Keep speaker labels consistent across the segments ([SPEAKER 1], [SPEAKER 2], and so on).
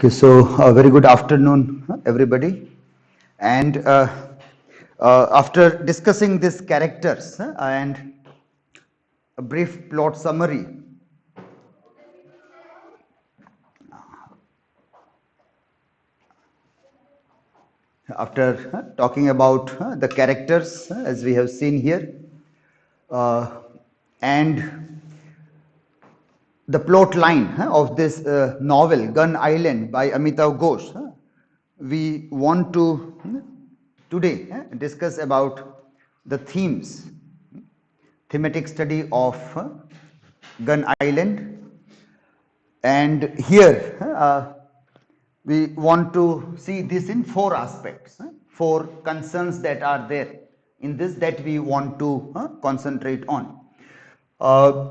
[SPEAKER 1] Okay, so very good afternoon, everybody. And after discussing these characters and a brief plot summary, after talking about the characters as we have seen here, uh, and the plot line of this novel, Gun Island by Amitav Ghosh, we want to today discuss about the themes, thematic study of Gun Island. And here we want to see this in four aspects, four concerns that are there in this that we want to concentrate on.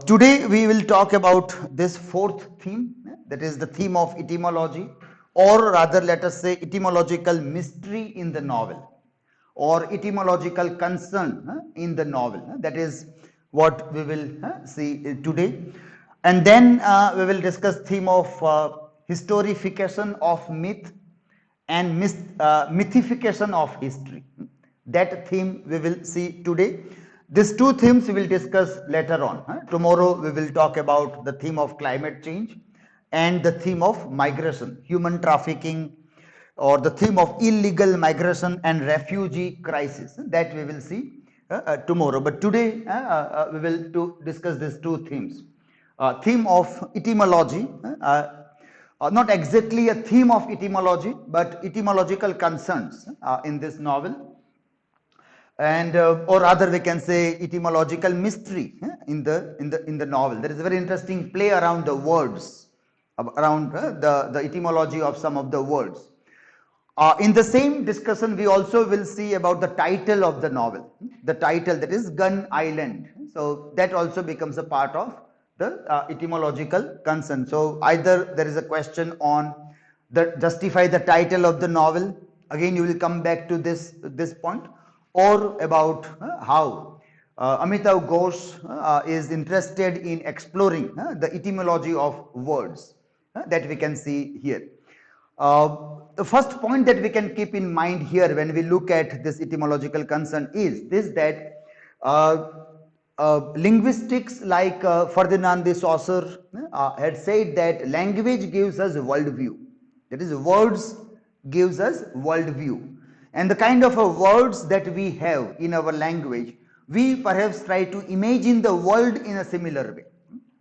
[SPEAKER 1] Today we will talk about this fourth theme, that is the theme of etymology, or rather let us say etymological mystery in the novel, or etymological concern in the novel. That is what we will see today. And then we will discuss theme of historification of myth and mythification of history. That theme we will see today. These two themes we will discuss later on. Tomorrow we will talk about the theme of climate change and the theme of migration, human trafficking, or the theme of illegal migration and refugee crisis. That we will see tomorrow. But today we will discuss these two themes. Theme of etymology, not exactly a theme of etymology, but etymological concerns in this novel, and or rather we can say etymological mystery in the novel. There is a very interesting play around the words, around the etymology of some of the words. In the same discussion, we also will see about the title of the novel, the title, that is Gun Island. So that also becomes a part of the etymological concern. So either there is a question on the justify the title of the novel. Again, you will come back to this point, or about how Amitav Ghosh is interested in exploring the etymology of words that we can see here. The first point that we can keep in mind here when we look at this etymological concern is this, that linguistics like Ferdinand de Saussure had said that language gives us worldview. That is, words gives us worldview. And the kind of words that we have in our language, we perhaps try to imagine the world in a similar way.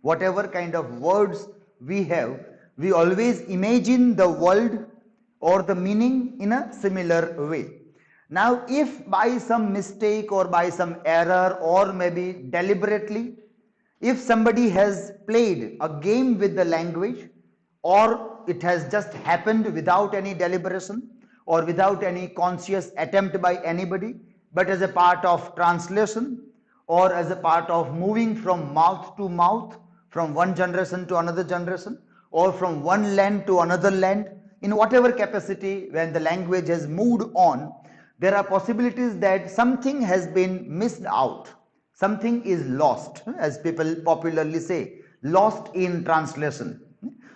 [SPEAKER 1] Whatever kind of words we have, we always imagine the world or the meaning in a similar way. Now, if by some mistake or by some error or maybe deliberately, if somebody has played a game with the language, or it has just happened without any deliberation or without any conscious attempt by anybody, but as a part of translation or as a part of moving from mouth to mouth, from one generation to another generation, or from one land to another land, in whatever capacity, when the language has moved on, there are possibilities that something has been missed out, something is lost, as people popularly say, lost in translation,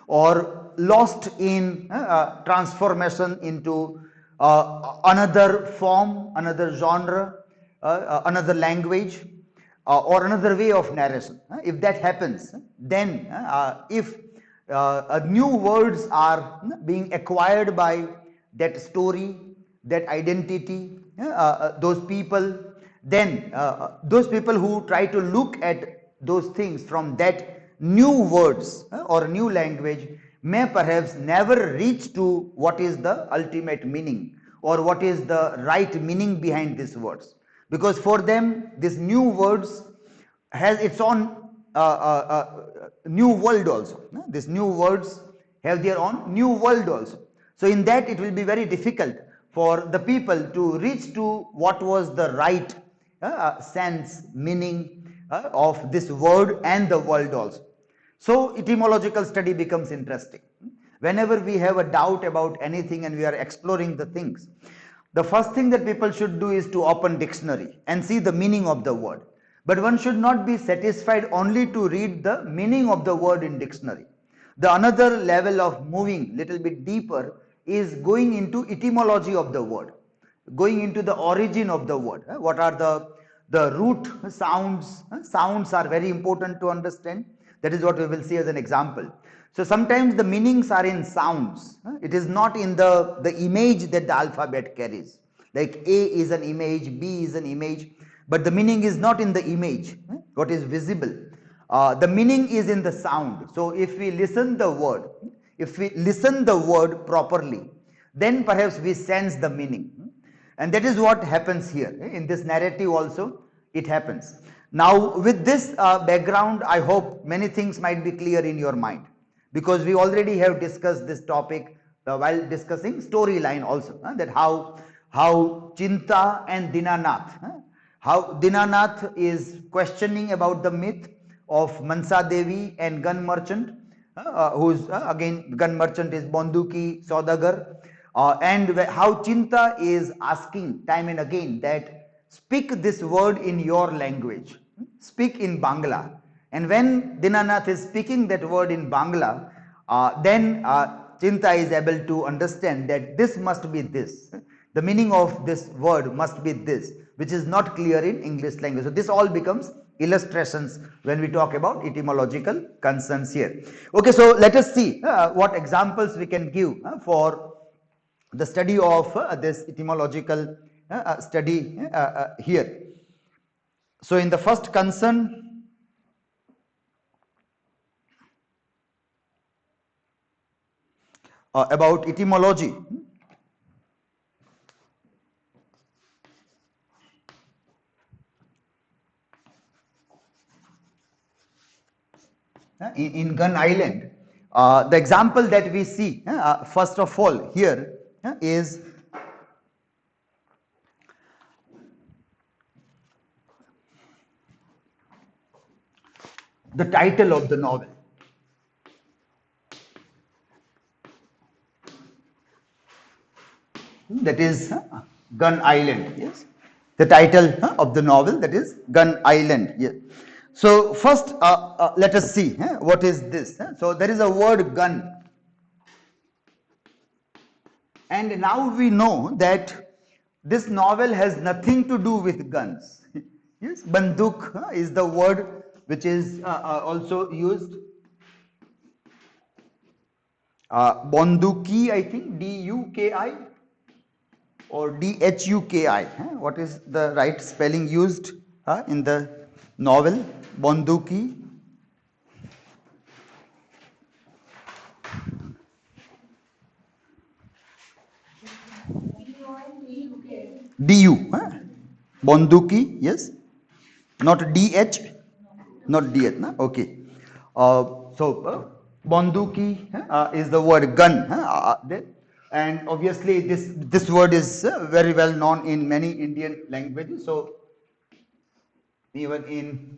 [SPEAKER 1] or lost in transformation into another form, another genre, another language, or another way of narration. If that happens, then if new words are being acquired by that story, that identity, those people, then those people who try to look at those things from that new words or new language may perhaps never reach to what is the ultimate meaning or what is the right meaning behind these words, because for them these new words has its own new world also. These new words have their own new world also. So in that it will be very difficult for the people to reach to what was the right sense, meaning of this word and the world also. So etymological study becomes interesting. Whenever we have a doubt about anything and we are exploring the things, the first thing that people should do is to open dictionary and see the meaning of the word. But one should not be satisfied only to read the meaning of the word in dictionary. The another level of moving little bit deeper is going into etymology of the word, going into the origin of the word. What are the root sounds? Sounds are very important to understand. That is what we will see as an example. So sometimes the meanings are in sounds. It is not in the image that the alphabet carries. Like A is an image, B is an image, but the meaning is not in the image, what is visible. The meaning is in the sound. So if we listen the word, if we listen the word properly, then perhaps we sense the meaning. And that is what happens here. In this narrative also, it happens. Now, with this background, I hope many things might be clear in your mind, because we already have discussed this topic while discussing storyline also, that how Chinta and Dinanath, how Dinanath is questioning about the myth of Mansa Devi and gun merchant, who's again gun merchant is Bonduki Saudagar, and how Chinta is asking time and again that speak this word in your language, speak in Bangla. And when Dinanath is speaking that word in Bangla, then Chinta is able to understand that this must be this. The meaning of this word must be this, which is not clear in English language. So this all becomes illustrations when we talk about etymological concerns here. Okay, so let us see what examples we can give for the study of this etymological study here. So in the first concern, about etymology, in Gun Island, the example that we see first of all here is the title of the novel. That is Gun Island. Yes, the title of the novel, that is Gun Island. Yes. So first, let us see what is this. So there is a word gun, and now we know that this novel has nothing to do with guns. Yes, banduk is the word which is also used. Bonduki, I think D-U-K-I or D-H-U-K-I. What is the right spelling used in the novel? Bonduki. D-U. Bonduki, yes. Not D-H, not D-H. Okay. Bonduki is the word gun. And obviously this word is very well known in many Indian languages. So even in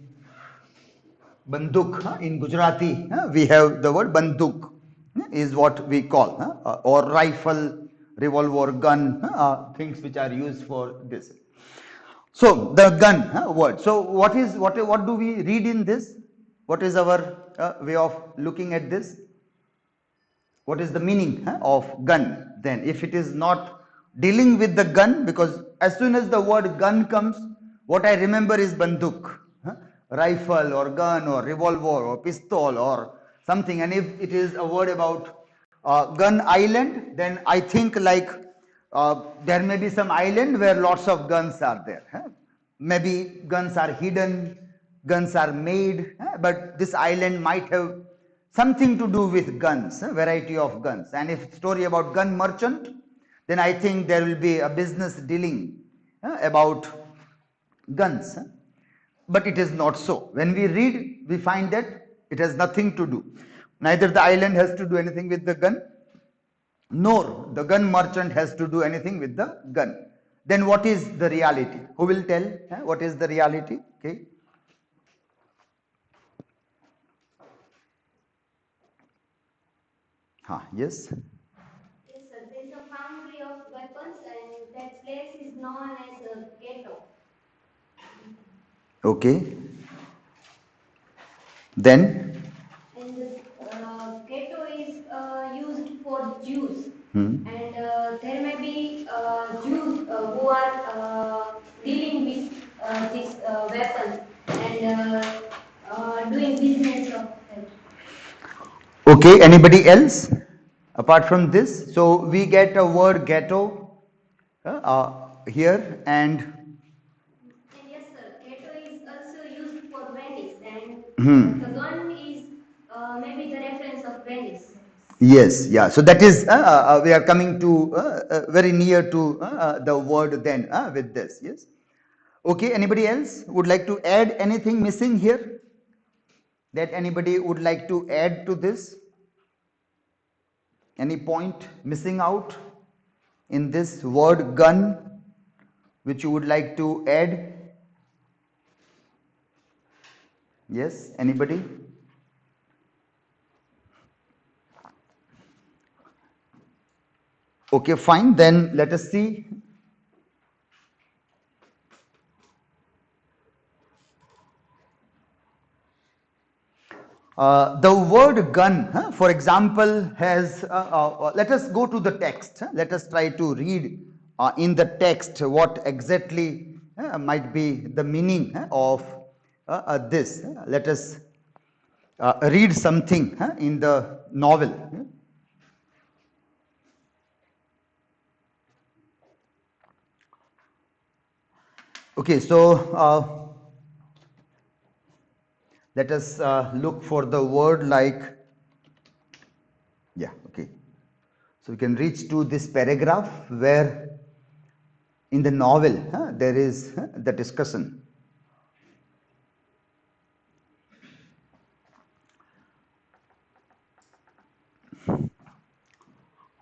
[SPEAKER 1] banduk in Gujarati, we have the word banduk is what we call, or rifle, revolver, gun, things which are used for this. So the gun word. So what do we read in this? What is our way of looking at this? What is the meaning of gun then? If it is not dealing with the gun, because as soon as the word gun comes, what I remember is banduk, rifle or gun or revolver or pistol or something. And if it is a word about gun island, then I think like there may be some island where lots of guns are there. Maybe guns are hidden, guns are made, but this island might have something to do with guns, a variety of guns. And if story about gun merchant, then I think there will be a business dealing about guns. But it is not so. When we read, we find that it has nothing to do. Neither the island has to do anything with the gun, nor the gun merchant has to do anything with the gun. Then what is the reality? Who will tell what is the reality? Okay. Yes.
[SPEAKER 2] Yes, sir. There is a foundry of weapons, and that place is known as a ghetto.
[SPEAKER 1] Okay. Then
[SPEAKER 2] And this ghetto Jews, and there may be Jews who are dealing with these weapons and doing business of that.
[SPEAKER 1] Okay, anybody else apart from this? So we get a word ghetto here, and
[SPEAKER 2] Yes, sir. Ghetto is also used for Venice, and the
[SPEAKER 1] hmm,
[SPEAKER 2] gun is maybe the reference of Venice.
[SPEAKER 1] yes, yeah. So that is we are coming to very near to the word then with this. Yes. Okay. Anybody else would like to add anything missing here? That anybody would like to add to this? Any point missing out in this word gun, which you would like to add? Yes. Anybody? Okay. Fine. Then let us see. The word gun, for example, has, let us go to the text. Let us try to read in the text what exactly might be the meaning of this. Let us read something in the novel. Okay, so let us look for the word like, yeah, okay. So we can reach to this paragraph where in the novel there is the discussion.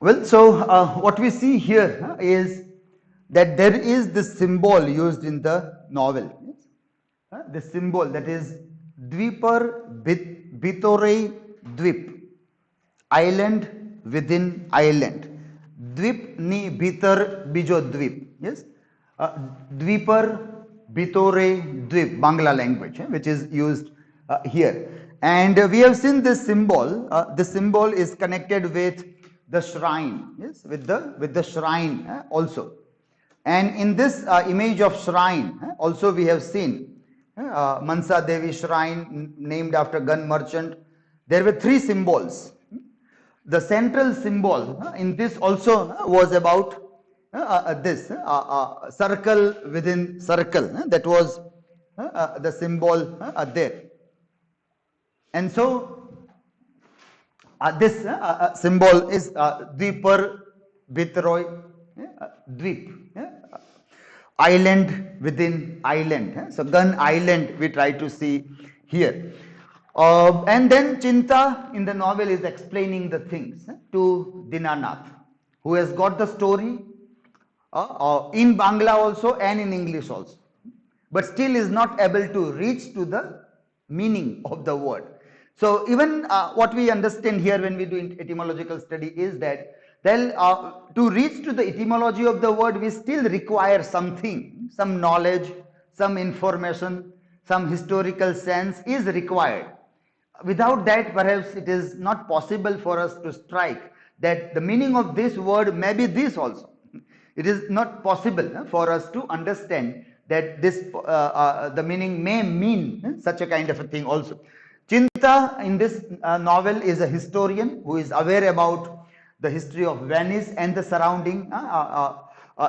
[SPEAKER 1] Well, so what we see here is that there is this symbol used in the novel. The symbol that is Dvipar Bitore Dvip, island within island. Dvip ni Bitar Bijo Dvip. Yes, Dvipar Bitore Dvip, Bangla language, which is used here. And we have seen this symbol. The symbol is connected with the shrine. Yes, with the shrine also. And in this image of shrine, also we have seen Mansa Devi shrine named after gun merchant. There were three symbols. The central symbol in this also was about this circle within circle. That was the symbol there. And so this symbol is Dvipar Bitroy Dvip. Island within island. So gun island we try to see here. And then Chinta in the novel is explaining the things to Dinanath, who has got the story in Bangla also and in English also, but still is not able to reach to the meaning of the word. So even what we understand here when we do etymological study is that then to reach to the etymology of the word, we still require something, some knowledge, some information, some historical sense is required. Without that, perhaps it is not possible for us to strike that the meaning of this word may be this also. It is not possible for us to understand that this the meaning may mean such a kind of a thing also. Chinta in this novel is a historian who is aware about the history of Venice and the surrounding,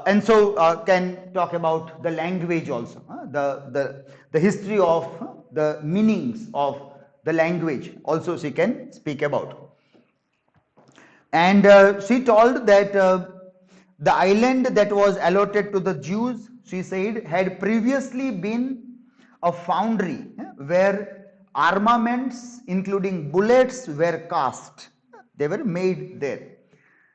[SPEAKER 1] and so can talk about the language also, the history of the meanings of the language also she can speak about. And she told that the island that was allotted to the Jews, she said, had previously been a foundry where armaments, including bullets, were cast. They were made there.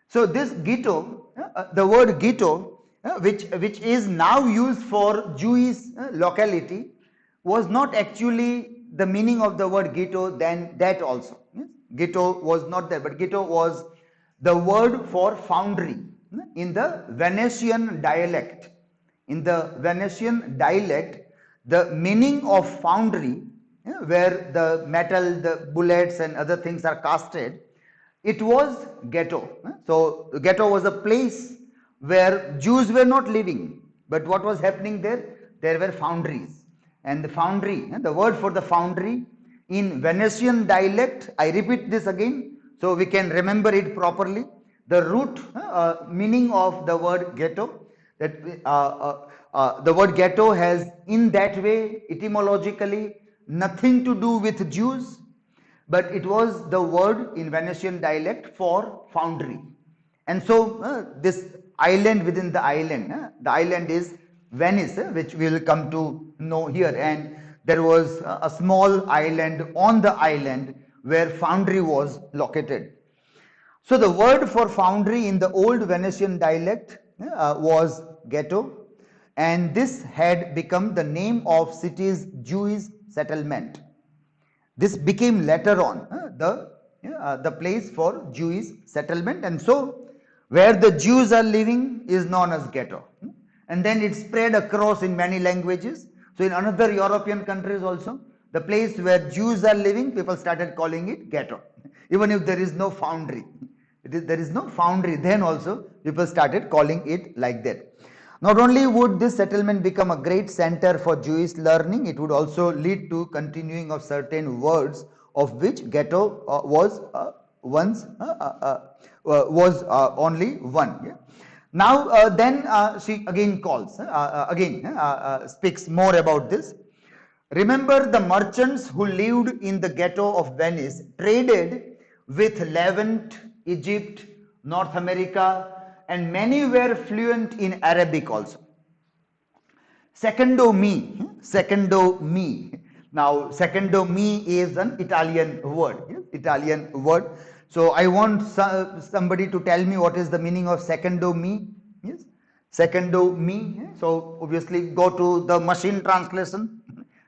[SPEAKER 1] So this ghetto, the word ghetto, which is now used for Jewish locality, was not actually the meaning of the word ghetto then that also. Yes? Ghetto was not there, but ghetto was the word for foundry in the Venetian dialect. In the Venetian dialect, the meaning of foundry, where the metal, the bullets and other things are casted, it was ghetto. So ghetto was a place where Jews were not living, but what was happening there? There were foundries, and the foundry, the word for the foundry in Venetian dialect, I repeat this again so we can remember it properly. The root meaning of the word ghetto, that the word ghetto has in that way etymologically nothing to do with Jews, but it was the word in Venetian dialect for foundry. And so this island within the island is Venice, which we will come to know here. And there was a small island on the island where foundry was located. So the word for foundry in the old Venetian dialect was ghetto, and this had become the name of city's Jewish settlement. This became later on the place for Jewish settlement, and so where the Jews are living is known as ghetto. And then it spread across in many languages. So in another European countries also, the place where Jews are living, people started calling it ghetto, even if there is no foundry. There is no foundry, then also people started calling it like that. Not only would this settlement become a great center for Jewish learning, it would also lead to continuing of certain words of which ghetto was once was only one. Yeah? Now then she again calls, speaks more about this. Remember, the merchants who lived in the ghetto of Venice traded with Levant, Egypt, North America, and many were fluent in Arabic also. Secondo me. Now, secondo me is an Italian word. Yes? Italian word. So, I want somebody to tell me what is the meaning of secondo me. Yes, secondo me. So, obviously, go to the machine translation.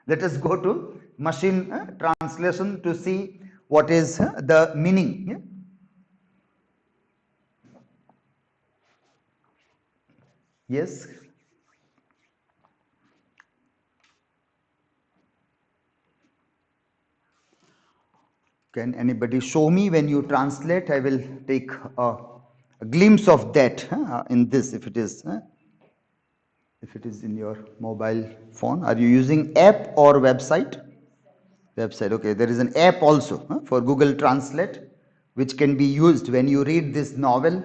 [SPEAKER 1] Let us go to machine translation to see what is the meaning. Yeah? Yes. Can anybody show me when you translate? I will take a glimpse of that in this, if it is in your mobile phone. Are you using app or website? Website. Okay, there is an app also for Google Translate, which can be used when you read this novel.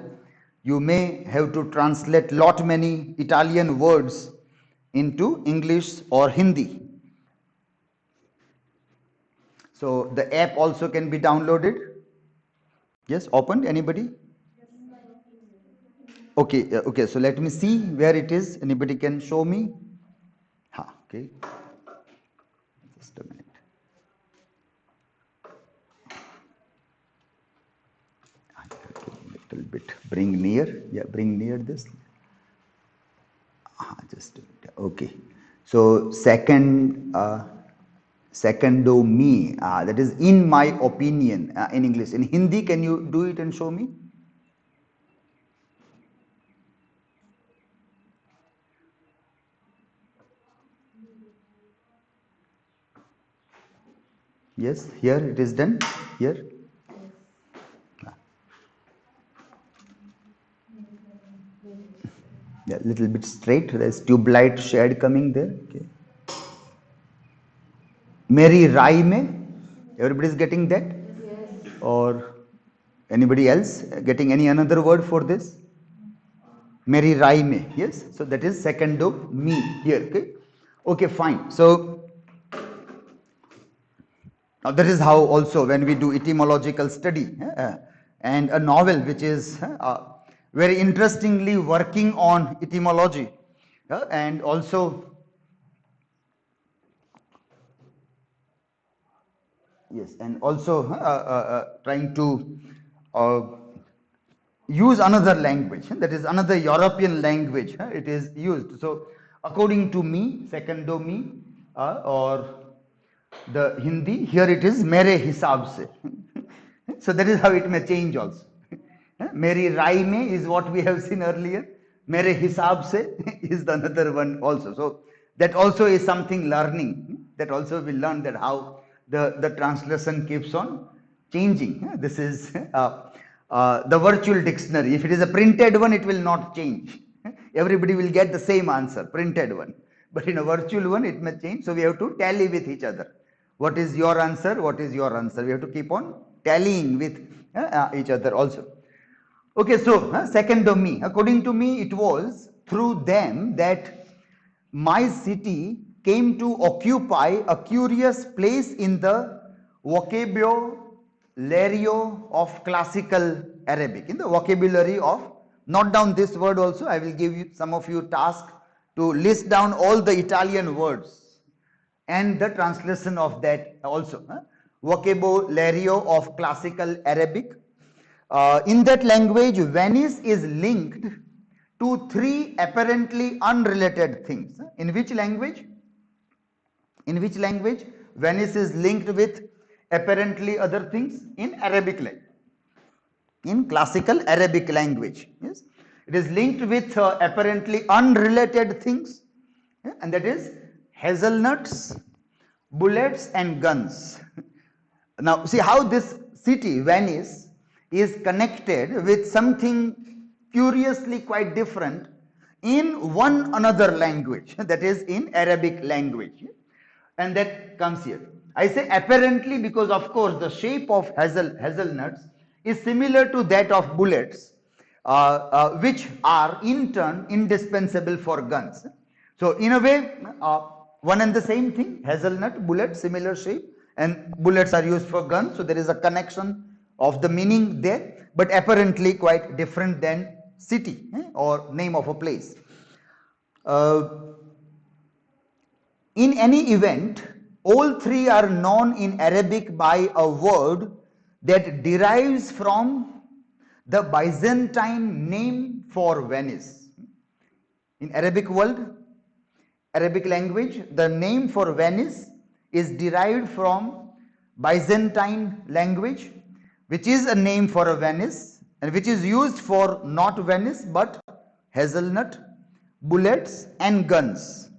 [SPEAKER 1] You may have to translate lot many Italian words into English or Hindi. So the app also can be downloaded. Yes, opened. Anybody? Okay, okay. So let me see where it is. Anybody can show me? Okay. Just a minute. Little bit. Bring near. Yeah, bring near this. Just a minute. Okay. So secondo me. That is in my opinion in English. In Hindi, can you do it and show me? Yes, here it is done. Here. Yeah, little bit straight. There's tube light shade coming there. Okay. Mary Rai mein. Everybody is getting that?
[SPEAKER 2] Yes.
[SPEAKER 1] Or anybody else getting any another word for this? Mary Rai mein. Yes. So that is secondo me here. Okay. Okay, fine. So now that is how also when we do etymological study and a novel which is very interestingly working on etymology and also yes, and also trying to uh, use another language, that is another European language it is used. So according to me, secondo me, or the Hindi, here it is mere hisab se. So that is how it may change also. Meri rai mein is what we have seen earlier. Mere hisab se is the another one also. So that also is something learning. That also we learn that how the translation keeps on changing. This is the virtual dictionary. If it is a printed one, it will not change. Everybody will get the same answer, printed one. But in a virtual one, it may change. So we have to tally with each other. What is your answer? What is your answer? We have to keep on tallying with each other also. Okay, so second of me, according to me, it was through them that my city came to occupy a curious place in the vocabulary of classical Arabic. In the vocabulary of, note down this word also. I will give you some of you task to list down all the Italian words and the translation of that also. Vocabulary of classical Arabic. In that language, Venice is linked to three apparently unrelated things. In which language? In which language Venice is linked with apparently other things? In Arabic language. In classical Arabic language. Yes, it is linked with apparently unrelated things, and that is hazelnuts, bullets, and guns. Now, see how this city, Venice, is connected with something curiously quite different in one another language, that is in Arabic language, and that comes here. I say apparently because of course the shape of hazelnuts is similar to that of bullets, which are in turn indispensable for guns. So in a way, one and the same thing, hazelnut, bullet, similar shape, and bullets are used for guns. So there is a connection of the meaning there, but apparently quite different than city or name of a place. In any event, all three are known in Arabic by a word that derives from the Byzantine name for Venice. In Arabic world, Arabic language, the name for Venice is derived from Byzantine language, which is a name for a Venice and which is used for not Venice but hazelnut, bullets, and guns,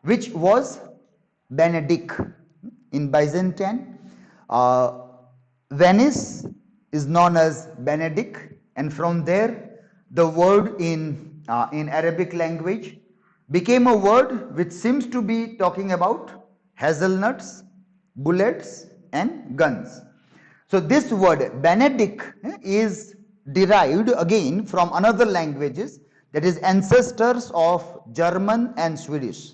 [SPEAKER 1] which was Benedict. In Byzantine, Venice is known as Benedict, and from there the word in Arabic language became a word which seems to be talking about hazelnuts, bullets, and guns. So this word Benedict is derived again from another languages, that is ancestors of German and Swedish.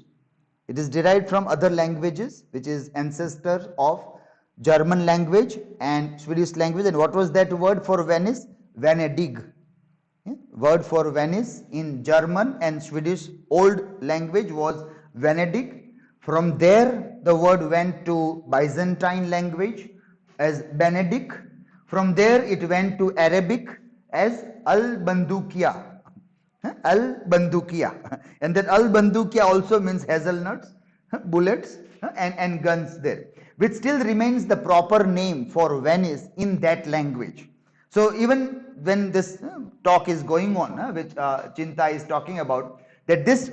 [SPEAKER 1] It is derived from other languages, which is ancestor of German language and Swedish language. And what was that word for Venice? Venedig. Word for Venice in German and Swedish old language was Venedig. From there the word went to Byzantine language as Benedict. From there it went to Arabic as Al-Bandukia. Al-Bandukia. And that Al-Bandukia also means hazelnuts, bullets, and guns there, which still remains the proper name for Venice in that language. So even when this talk is going on, which Chinta is talking about, that this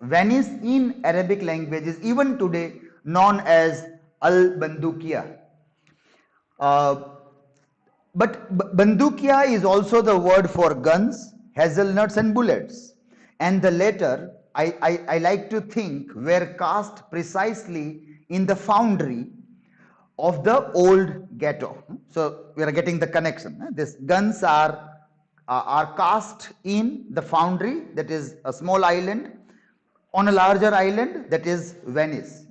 [SPEAKER 1] Venice in Arabic language is even today known as Al-Bandukia. But Bandukia is also the word for guns, hazelnuts, and bullets, and the latter I like to think were cast precisely in the foundry of the old ghetto. So we are getting the connection. These guns are cast in the foundry, that is a small island, on a larger island, that is Venice.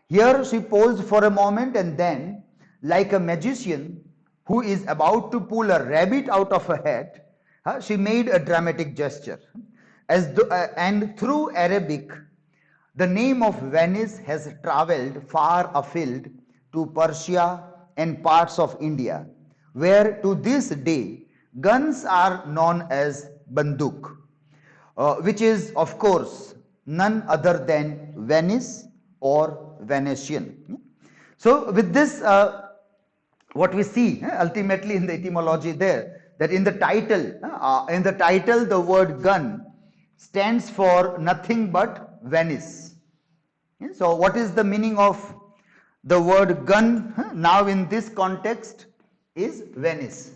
[SPEAKER 1] Here she paused for a moment, and then, like a magician who is about to pull a rabbit out of a hat, she made a dramatic gesture. And through Arabic, the name of Venice has travelled far afield to Persia and parts of India, where to this day guns are known as banduk, which is of course none other than Venice or Venetian. So with this, what we see ultimately in the etymology there, that in the title the word gun stands for nothing but Venice. So what is the meaning of the word gun now in this context? Is Venice.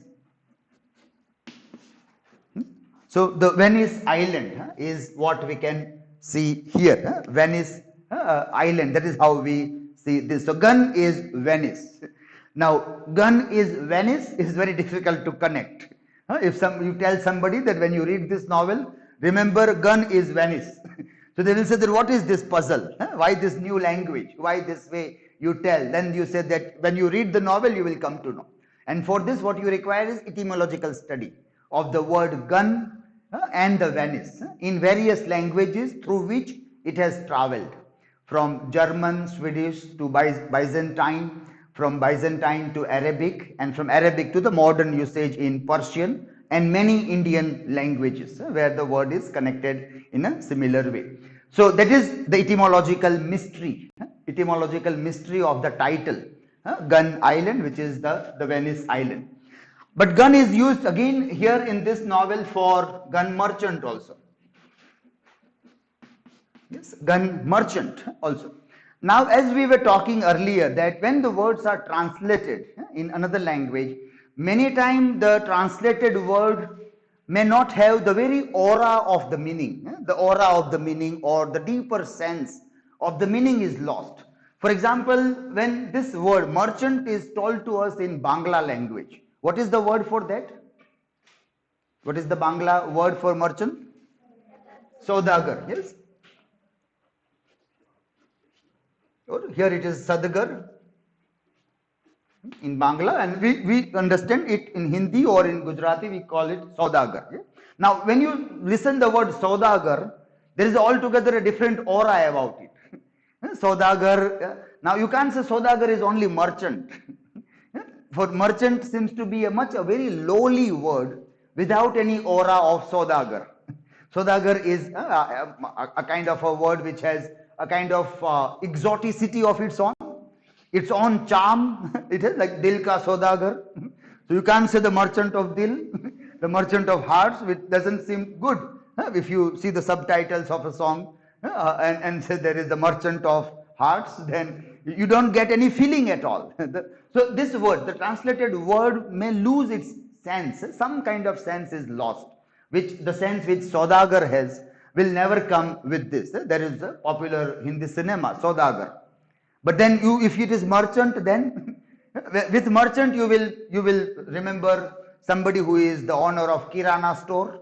[SPEAKER 1] So the Venice island is what we can see here. Venice island, that is how we see this. So gun is Venice. Now gun is Venice is very difficult to connect. If you tell somebody that when you read this novel, remember gun is Venice. So they will say that what is this puzzle? Why this new language? Why this way you tell? Then you say that when you read the novel, you will come to know. And for this, what you require is etymological study of the word gun and the Venice in various languages through which it has traveled, from German, Swedish to Byzantine, from Byzantine to Arabic, and from Arabic to the modern usage in Persian and many Indian languages where the word is connected in a similar way. So that is the etymological mystery of the title, Gun Island, which is the Venice Island. But gun is used again here in this novel for gun merchant also. Yes, gun merchant also. Now, as we were talking earlier, that when the words are translated in another language, many times the translated word may not have the very aura of the meaning. The aura of the meaning or the deeper sense of the meaning is lost. For example, when this word merchant is told to us in Bangla language, what is the word for that? What is the Bangla word for merchant? Saudagar, yes? Or here it is Sadagar in Bangla, and we understand it in Hindi or in Gujarati, we call it Saudagar. Yeah? Now, when you listen the word Saudagar, there is altogether a different aura about it. Saudagar, now you can't say Saudagar is only merchant. For merchant seems to be a very lowly word without any aura of Saudagar. Saudagar is a kind of a word which has a kind of exoticity of its own charm. It is like Dil ka Saudagar. So you can't say the merchant of Dil, the merchant of hearts, which doesn't seem good. If you see the subtitles of a song and say there is the merchant of hearts, then you don't get any feeling at all. So this word, the translated word, may lose its sense. Some kind of sense is lost, which the sense which Saudagar has will never come with this. There is a popular Hindi cinema, Saudagar. But then if it is merchant, then with merchant you will remember somebody who is the owner of Kirana store.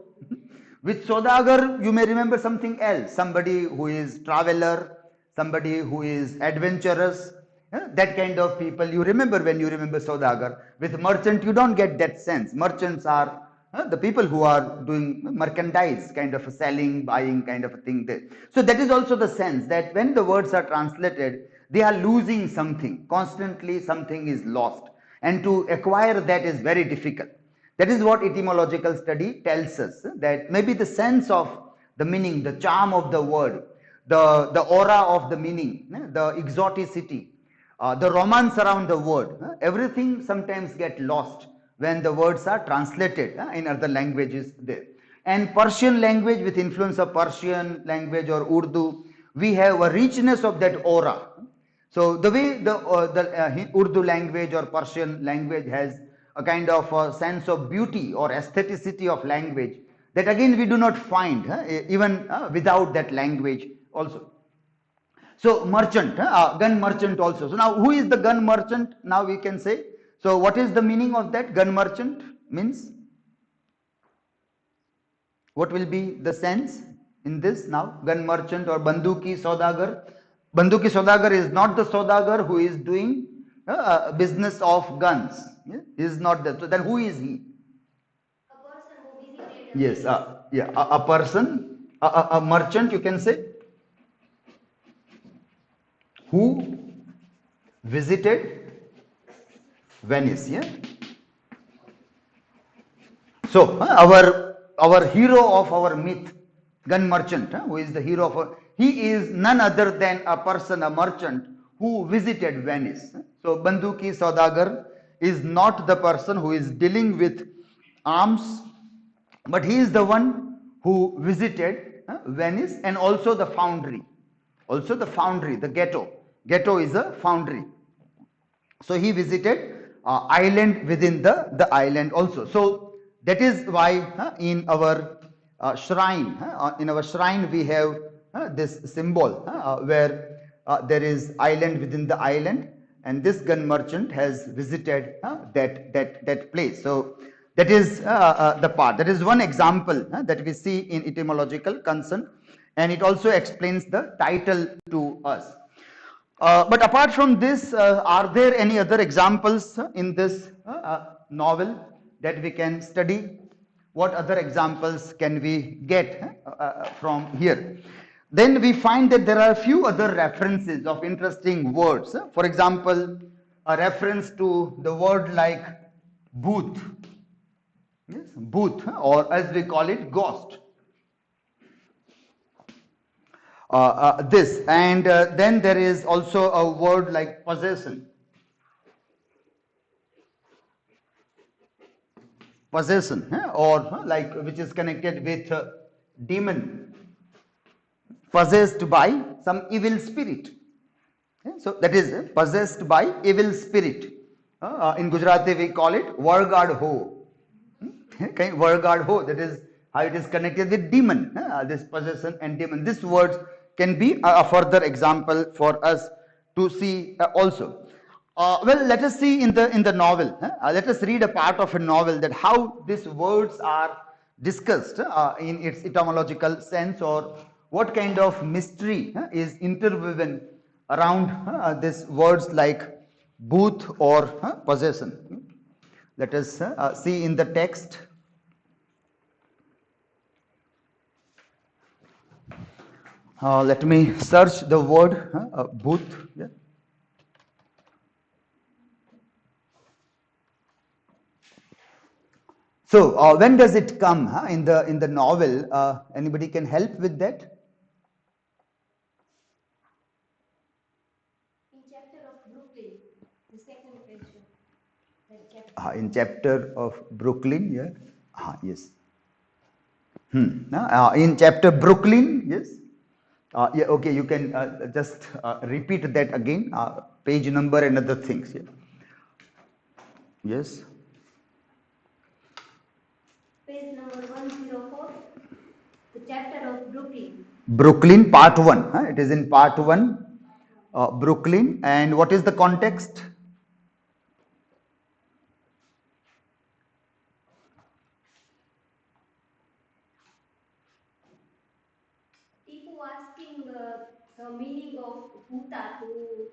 [SPEAKER 1] With Saudagar you may remember something else, somebody who is traveler, somebody who is adventurous. That kind of people you remember when you remember Saudagar. With merchant you don't get that sense. Merchants are the people who are doing merchandise, kind of a selling, buying kind of a thing there. So that is also the sense that when the words are translated, they are losing something. Constantly something is lost, and to acquire that is very difficult. That is what etymological study tells us, that maybe the sense of the meaning, the charm of the word, the aura of the meaning, the exoticity, the romance around the word, everything sometimes get lost when the words are translated in other languages there. And Persian language, with influence of Persian language or Urdu, we have a richness of that aura. So the way the Urdu language or Persian language has a kind of a sense of beauty or aestheticity of language, that again we do not find even without that language also. So merchant, gun merchant also. So now who is the gun merchant? Now we can say. So what is the meaning of that? Gun merchant means, what will be the sense in this now? Gun merchant or Banduki Saudagar. Banduki Saudagar is not the Saudagar who is doing business of guns. Yeah? He is not that. So then who is he?
[SPEAKER 2] A person who visited.
[SPEAKER 1] Yes, yeah, a person, a merchant you can say, who visited Venice. Yeah. So our hero of our myth, gun merchant, who is the hero of our, he is none other than a person, a merchant who visited Venice. So Banduki Saudagar is not the person who is dealing with arms, but he is the one who visited Venice, and also the foundry. Also the foundry, the ghetto. Ghetto is a foundry. So he visited island within the island also. So that is why in our shrine. In our shrine, we have this symbol where there is island within the island, and this gun merchant has visited that place. So that is the part. That is one example that we see in etymological concern, and it also explains the title to us. But apart from this, are there any other examples in this novel that we can study? What other examples can we get from here? Then we find that there are a few other references of interesting words. For example, a reference to the word like booth, yes, booth, or as we call it, ghost. This, and then there is also a word like possession. Possession, or like which is connected with demon, possessed by some evil spirit. So that is possessed by evil spirit. In Gujarati we call it vargad ho. Okay, vargad ho, that is how it is connected with demon. This possession and demon. This words can be a further example for us to see also. Well, let us see in the novel. Let us read a part of a novel that how these words are discussed in its etymological sense, or what kind of mystery is interwoven around these words like booth or possession. Let us see in the text. Let me search the word booth. Yeah. So when does it come in the novel? Anybody can help with that?
[SPEAKER 2] In chapter of Brooklyn, the second question.
[SPEAKER 1] In chapter of Brooklyn, yeah. Yes. In chapter Brooklyn, yes. Yeah, okay, you can just repeat that again, page number and other things. Yeah. Yes.
[SPEAKER 2] Page number 104, the chapter of Brooklyn.
[SPEAKER 1] Brooklyn, part 1. It is in part 1, Brooklyn. And what is the context?
[SPEAKER 2] People asking the meaning of Bhuta to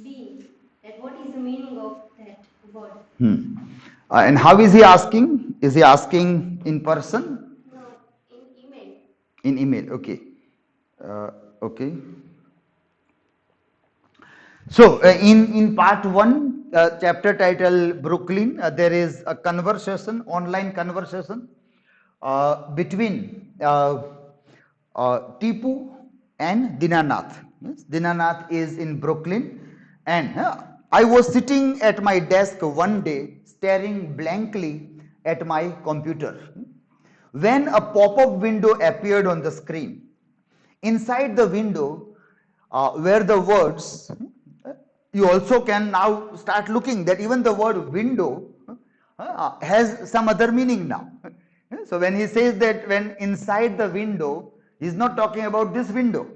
[SPEAKER 2] being. That what is the meaning of that word?
[SPEAKER 1] And how is he asking? Is he asking in person?
[SPEAKER 2] No, in email.
[SPEAKER 1] In email, okay. Okay. So, in part 1, chapter title Brooklyn, there is a conversation, online conversation between Tipu and Dinanath. Yes, Dinanath is in Brooklyn, and I was sitting at my desk one day staring blankly at my computer when a pop-up window appeared on the screen. Inside the window were the words. You also can now start looking that even the word window has some other meaning now. So when he says that when inside the window, he's not talking about this window.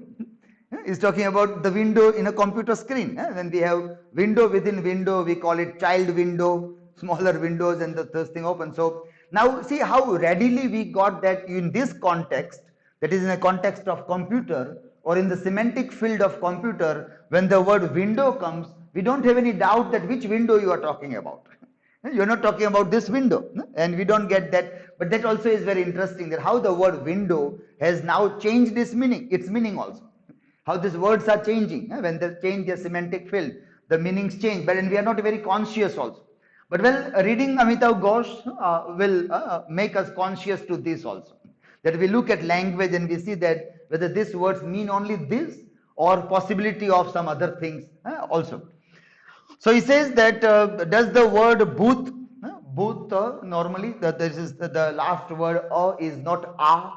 [SPEAKER 1] He's talking about the window in a computer screen. When we have window within window, we call it child window, smaller windows, and those thing open. So now see how readily we got that in this context, that is in a context of computer or in the semantic field of computer, when the word window comes, we don't have any doubt that which window you are talking about. You're not talking about this window, and we don't get that. But that also is very interesting, that how the word window has now changed its meaning also. How these words are changing. When they change their semantic field, the meanings change, but and we are not very conscious also. But well, reading Amitav Ghosh will make us conscious to this also. That we look at language and we see that whether these words mean only this or possibility of some other things also. So he says that does the word booth, normally this is the last word is not a,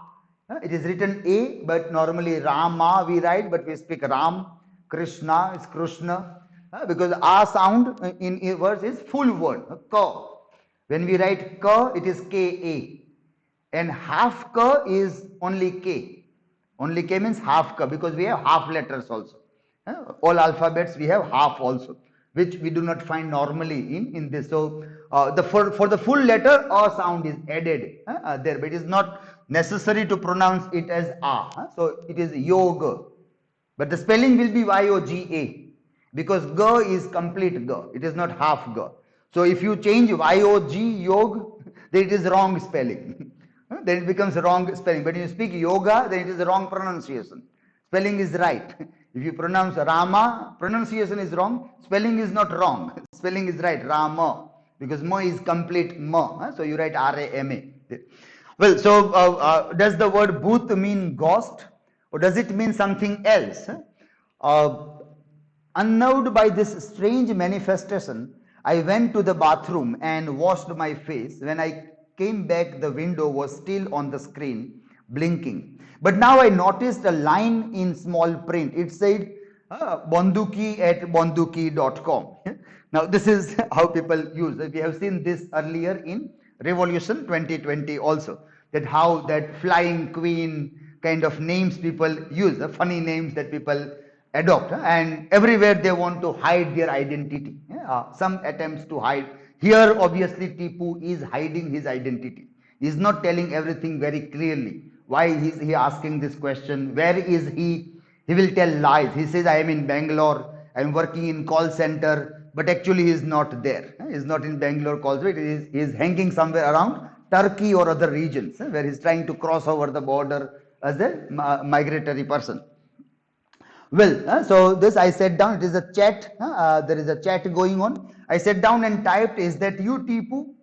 [SPEAKER 1] it is written a, but normally Rama we write, but we speak Ram. Krishna is Krishna, because a sound in words is full word, ka. When we write ka, it is ka. and half ka is only k. Only k means half ka, because we have half letters also. All alphabets we have half also, which we do not find normally in this. So for the full letter, a sound is added there, but it is not necessary to pronounce it as a. So it is yoga, but the spelling will be yoga, because ga is complete ga, it is not half ga. So if you change yog yog, then it is wrong spelling. Then it becomes wrong spelling. But if you speak yoga, then it is the wrong pronunciation. Spelling is right. If you pronounce Rama, pronunciation is wrong, spelling is not wrong. Spelling is right, Rama, because ma is complete ma. So you write R-A-M-A. Well, so does the word bhoot mean ghost, or does it mean something else? Uh, Unnerved by this strange manifestation, I went to the bathroom and washed my face. When I came back, the window was still on the screen, blinking. But now I noticed a line in small print. It said bonduki@bonduki.com. Now, this is how people use it. We have seen this earlier in Revolution 2020 also, that how that flying queen kind of names people use, the funny names that people adopt, and everywhere they want to hide their identity. Some attempts to hide. Here, obviously, Tipu is hiding his identity. He is not telling everything very clearly. Why is he asking this question? Where is he? He will tell lies. He says, I am in Bangalore, I am working in call center, but actually he is not there. He is not in Bangalore call center. He is hanging somewhere around Turkey or other regions where he is trying to cross over the border as a migratory person. Well, so this I sat down, it is a chat, there is a chat going on. I sat down and typed, is that you, Tipu?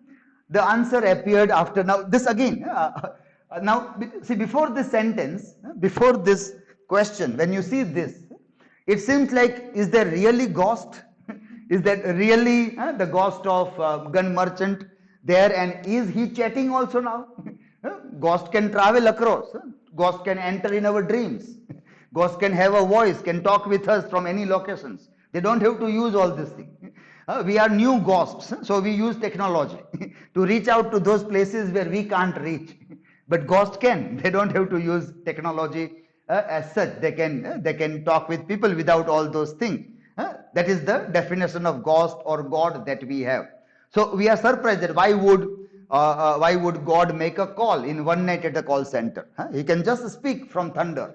[SPEAKER 1] The answer appeared after. Now this again, now see, before this sentence, before this question, when you see this, it seems like, is there really ghost? Is that really the ghost of gun merchant there, and is he chatting also now? Ghost can travel across, ghost can enter in our dreams. Ghosts can have a voice, can talk with us from any locations. They don't have to use all this thing. We are new ghosts, so we use technology to reach out to those places where we can't reach. But ghosts can. They don't have to use technology as such. They can talk with people without all those things. That is the definition of ghost or God that we have. So we are surprised that why would God make a call in one night at a call center? He can just speak from thunder.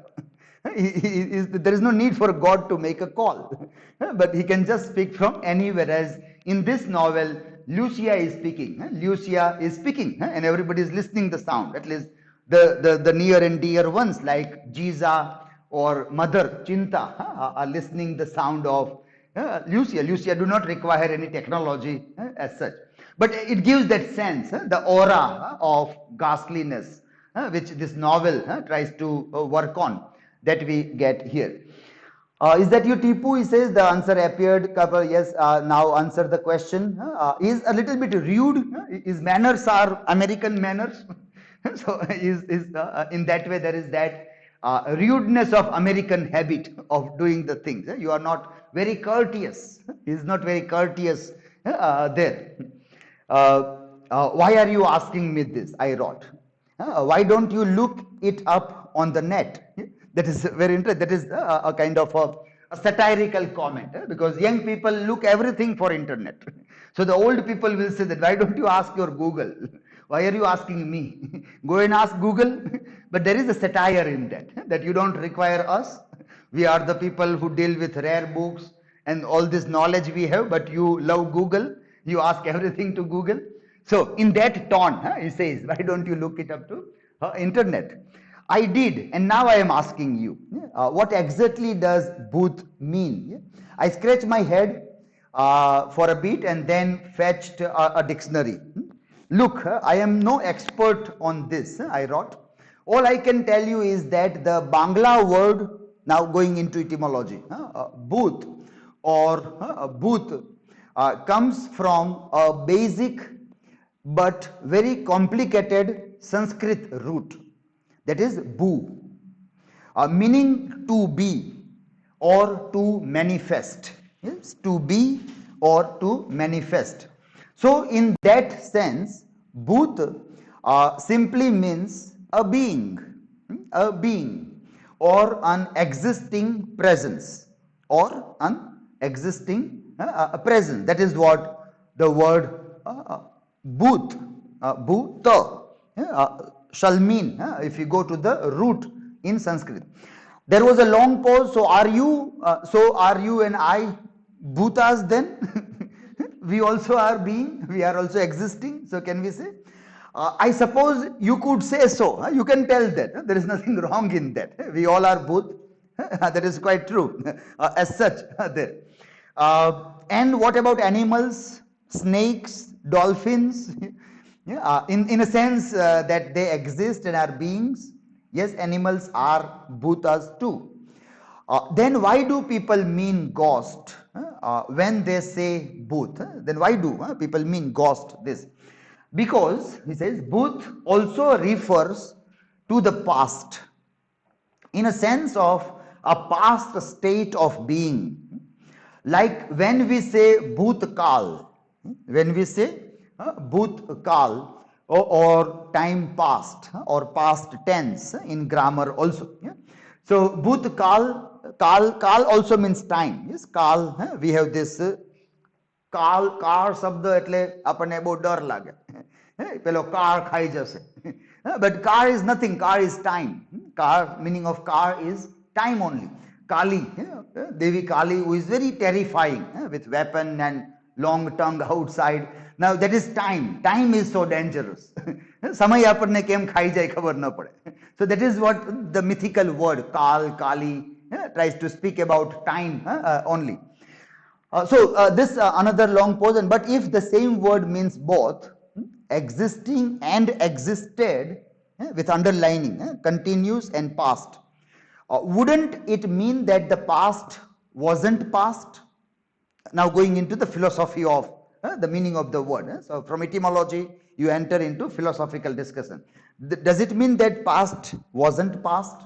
[SPEAKER 1] There is no need for God to make a call, but he can just speak from anywhere. As in this novel, Lucia is speaking. Lucia is speaking, and everybody is listening the sound. At least the near and dear ones like Jiza or Mother Chinta are listening the sound of Lucia. Lucia do not require any technology as such, but it gives that sense, the aura of ghastliness, which this novel tries to work on, that we get here. Is that you, Tipu? He says the answer appeared. Yes, now answer the question. Is a little bit rude. His manners are American manners. So is in that way there is that rudeness of American habit of doing the things. You are not very courteous. He is not very courteous there. Why are you asking me this? I wrote. Why don't you look it up on the net? That is very interesting. That is a kind of a satirical comment, because young people look everything for internet. So the old people will say that, why don't you ask your Google? Why are you asking me? Go and ask Google. But there is a satire in that you don't require us. We are the people who deal with rare books and all this knowledge we have, but you love Google. You ask everything to Google. So in that tone, he says, why don't you look it up to internet? I did, and now I am asking you, what exactly does booth mean? I scratched my head for a bit and then fetched a dictionary. Look, I am no expert on this, I wrote. All I can tell you is that the Bangla word, now going into etymology, booth or booth comes from a basic but very complicated Sanskrit root, that is Bhu, meaning to be or to manifest. Yes, to be or to manifest. So in that sense, Bhut simply means a being, or an existing presence, or an existing presence. That is what the word booth, bhuta, shall mean if you go to the root in Sanskrit. There was a long pause. So are you and I bhutas then? We also are being, we are also existing. So can we say? I suppose you could say so. You can tell that. There is nothing wrong in that. We all are both. That is quite true. As such, there. And what about animals, snakes, dolphins? Yeah, in a sense that they exist and are beings. Yes, animals are bhutas too. Then why do people mean ghost when they say booth? Then why do people mean ghost this? Because he says booth also refers to the past, in a sense of a past state of being. Like when we say Bhu-Kal, when we say Bhu-Kal, or time past or past tense in grammar also. Yeah? So Bhu-Kal, Kal also means time. Yes, Kal, we have this car શબ્દ એટલે આપણને બહુ ડર લાગે, પેલો car ખાઈ જશે. But car is nothing. Car is time. Car, meaning of car is time only. Kali, Devi Kali, who is very terrifying with weapon and long tongue outside. Now that is time. Time is so dangerous. સમય આપણને કેમ ખાઈ જાય ખબર ન પડે. So that is what the mythical word Kal, Kali tries to speak about time only. This another long pause, but if the same word means both existing and existed with underlining, continuous and past, wouldn't it mean that the past wasn't past? Now going into the philosophy of the meaning of the word. So from etymology you enter into philosophical discussion. Does it mean that past wasn't past?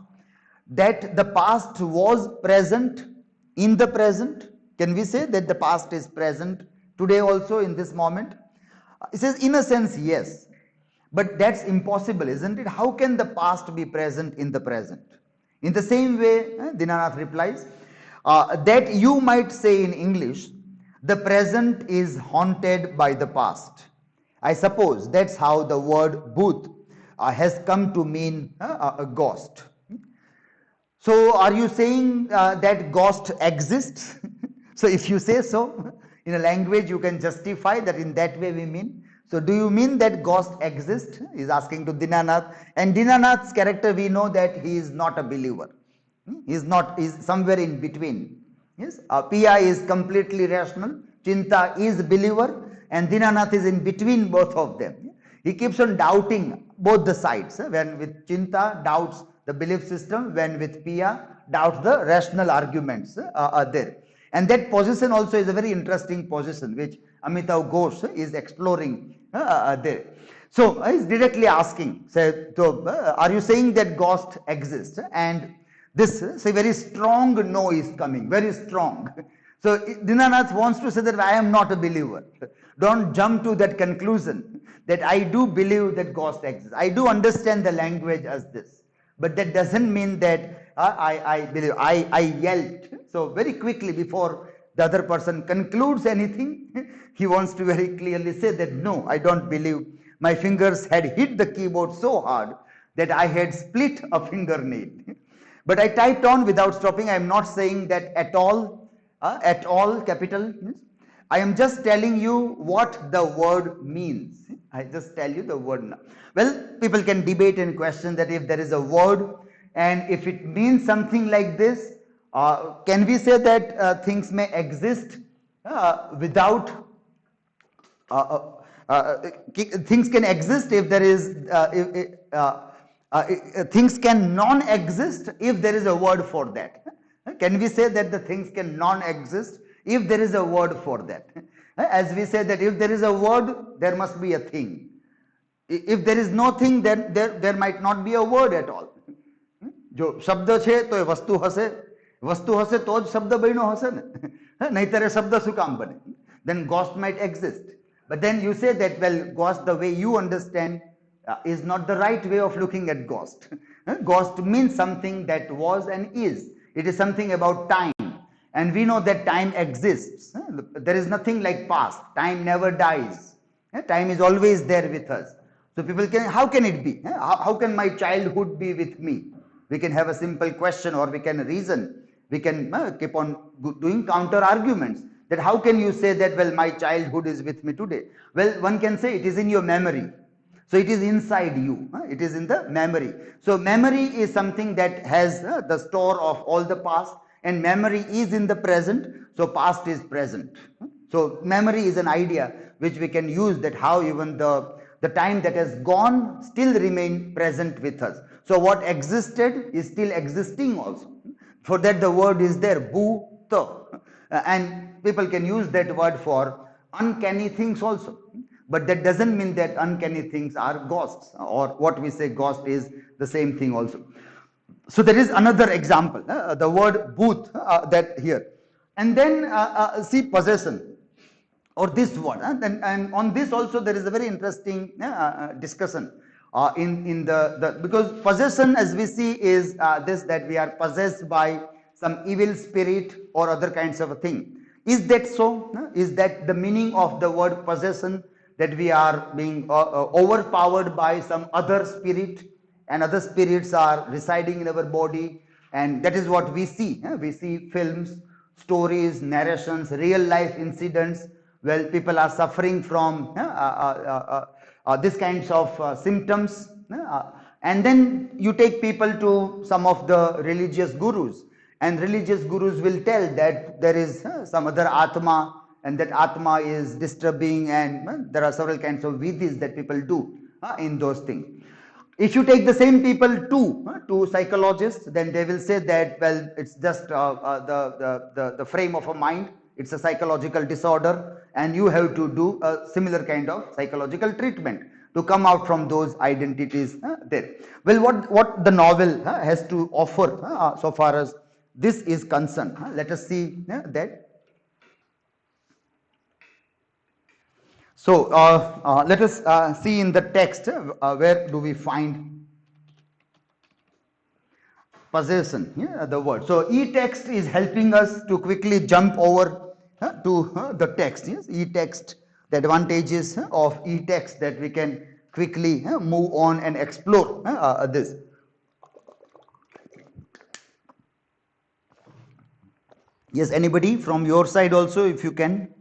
[SPEAKER 1] That the past was present in the present? Can we say that the past is present today also in this moment? It says in a sense yes, but that's impossible, isn't it? How can the past be present in the present? In the same way, Dinanath replies, that you might say in English, the present is haunted by the past. I suppose that's how the word booth has come to mean a ghost. So are you saying that ghost exists? So if you say so, in a language you can justify that in that way we mean. So do you mean that ghost exists? He is asking to Dinanath. And Dinanath's character, we know that he is not a believer. He is not, he is somewhere in between. Yes, Piya is completely rational, Chinta is believer, and Dinanath is in between both of them. He keeps on doubting both the sides. When with Chinta doubts the belief system, when with Piya doubts the rational arguments are there. And that position also is a very interesting position which Amitav Ghosh is exploring there. So he is directly asking, are you saying that ghost exists? And this say very strong no is coming, very strong. So Dinanath wants to say that I am not a believer. Don't jump to that conclusion that I do believe that ghost exists. I do understand the language as this, but that doesn't mean that I believe. I yelled. So very quickly before the other person concludes anything, he wants to very clearly say that no, I don't believe. My fingers had hit the keyboard so hard that I had split a fingernail. But I typed on without stopping. I am not saying that at all, capital. I am just telling you what the word means. I just tell you the word now. Well, people can debate and question that if there is a word and if it means something like this, can we say that things may exist without things can exist if there is things can non-exist if there is a word for that? Can we say that the things can non-exist if there is a word for that? As we say that if there is a word, there must be a thing. If there is no thing, then there might not be a word at all. જો શબ્દ છે તો એ વસ્તુ હશે તો જ શબ્દ બન્યો હશે ને, નહીતર એ શબ્દ શું કામ બને? Then ghost might exist. But then you say that, well, ghost, the way you understand is not the right way of looking at ghost. Ghost means something that was and is. It is something about time. And we know that time exists. There is nothing like past. Time never dies. Time is always there with us. So people can, how can it be? How can my childhood be with me? We can have a simple question, or we can reason. We can keep on doing counter arguments. That how can you say that, well, my childhood is with me today? Well, one can say it is in your memory. So it is inside you. It is in the memory. So memory is something that has the store of all the past, and memory is in the present. So past is present. So memory is an idea which we can use, that how even the time that has gone still remain present with us. So what existed is still existing also. For that the word is there, Bhuta. And people can use that word for uncanny things also. But that doesn't mean that uncanny things are ghosts, or what we say ghost is the same thing also. So there is another example, the word booth, that here. And then see possession, or this word. And on this also there is a very interesting discussion in the because possession, as we see, is this, that we are possessed by some evil spirit or other kinds of a thing. Is that so? Is that the meaning of the word possession, that we are being overpowered by some other spirit, and other spirits are residing in our body? And that is what we see. We see films, stories, narrations, real life incidents. Well, people are suffering from these kinds of symptoms. And then you take people to some of the religious gurus, and religious gurus will tell that there is some other Atma, and that Atma is disturbing, and there are several kinds of vidhis that people do in those things. If you take the same people to psychologists, then they will say that, well, it's just the frame of a mind, it's a psychological disorder, and you have to do a similar kind of psychological treatment to come out from those identities there. Well, what the novel has to offer so far as this is concerned, let us see that. So let us see in the text where do we find possession, the word. So e-text is helping us to quickly jump over to the text. Yes, e-text, the advantages of e-text, that we can quickly move on and explore this. Yes, anybody from your side also, if you can.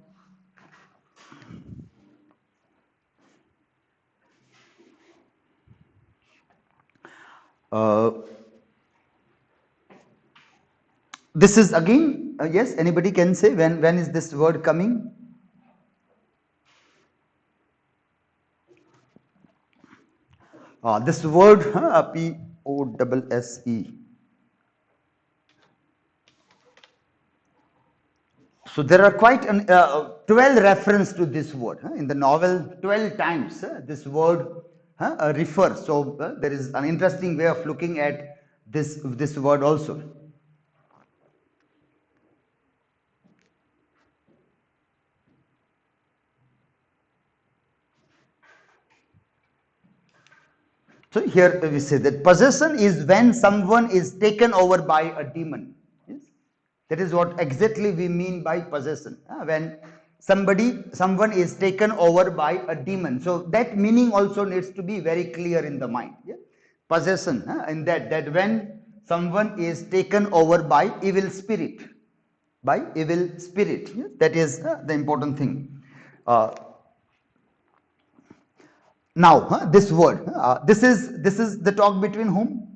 [SPEAKER 1] This is again, yes, anybody can say when is this word coming? This word P-O-S-S-E. So there are quite 12 reference to this word in the novel. 12 times this word refers. So there is an interesting way of looking at this word also. So here we say that possession is when someone is taken over by a demon. Yes? That is what exactly we mean by possession. When someone is taken over by a demon. So that meaning also needs to be very clear in the mind. Yeah? Possession, in that when someone is taken over by evil spirit. By evil spirit. Yes? That is the important thing. Now, this word, this is the talk between whom?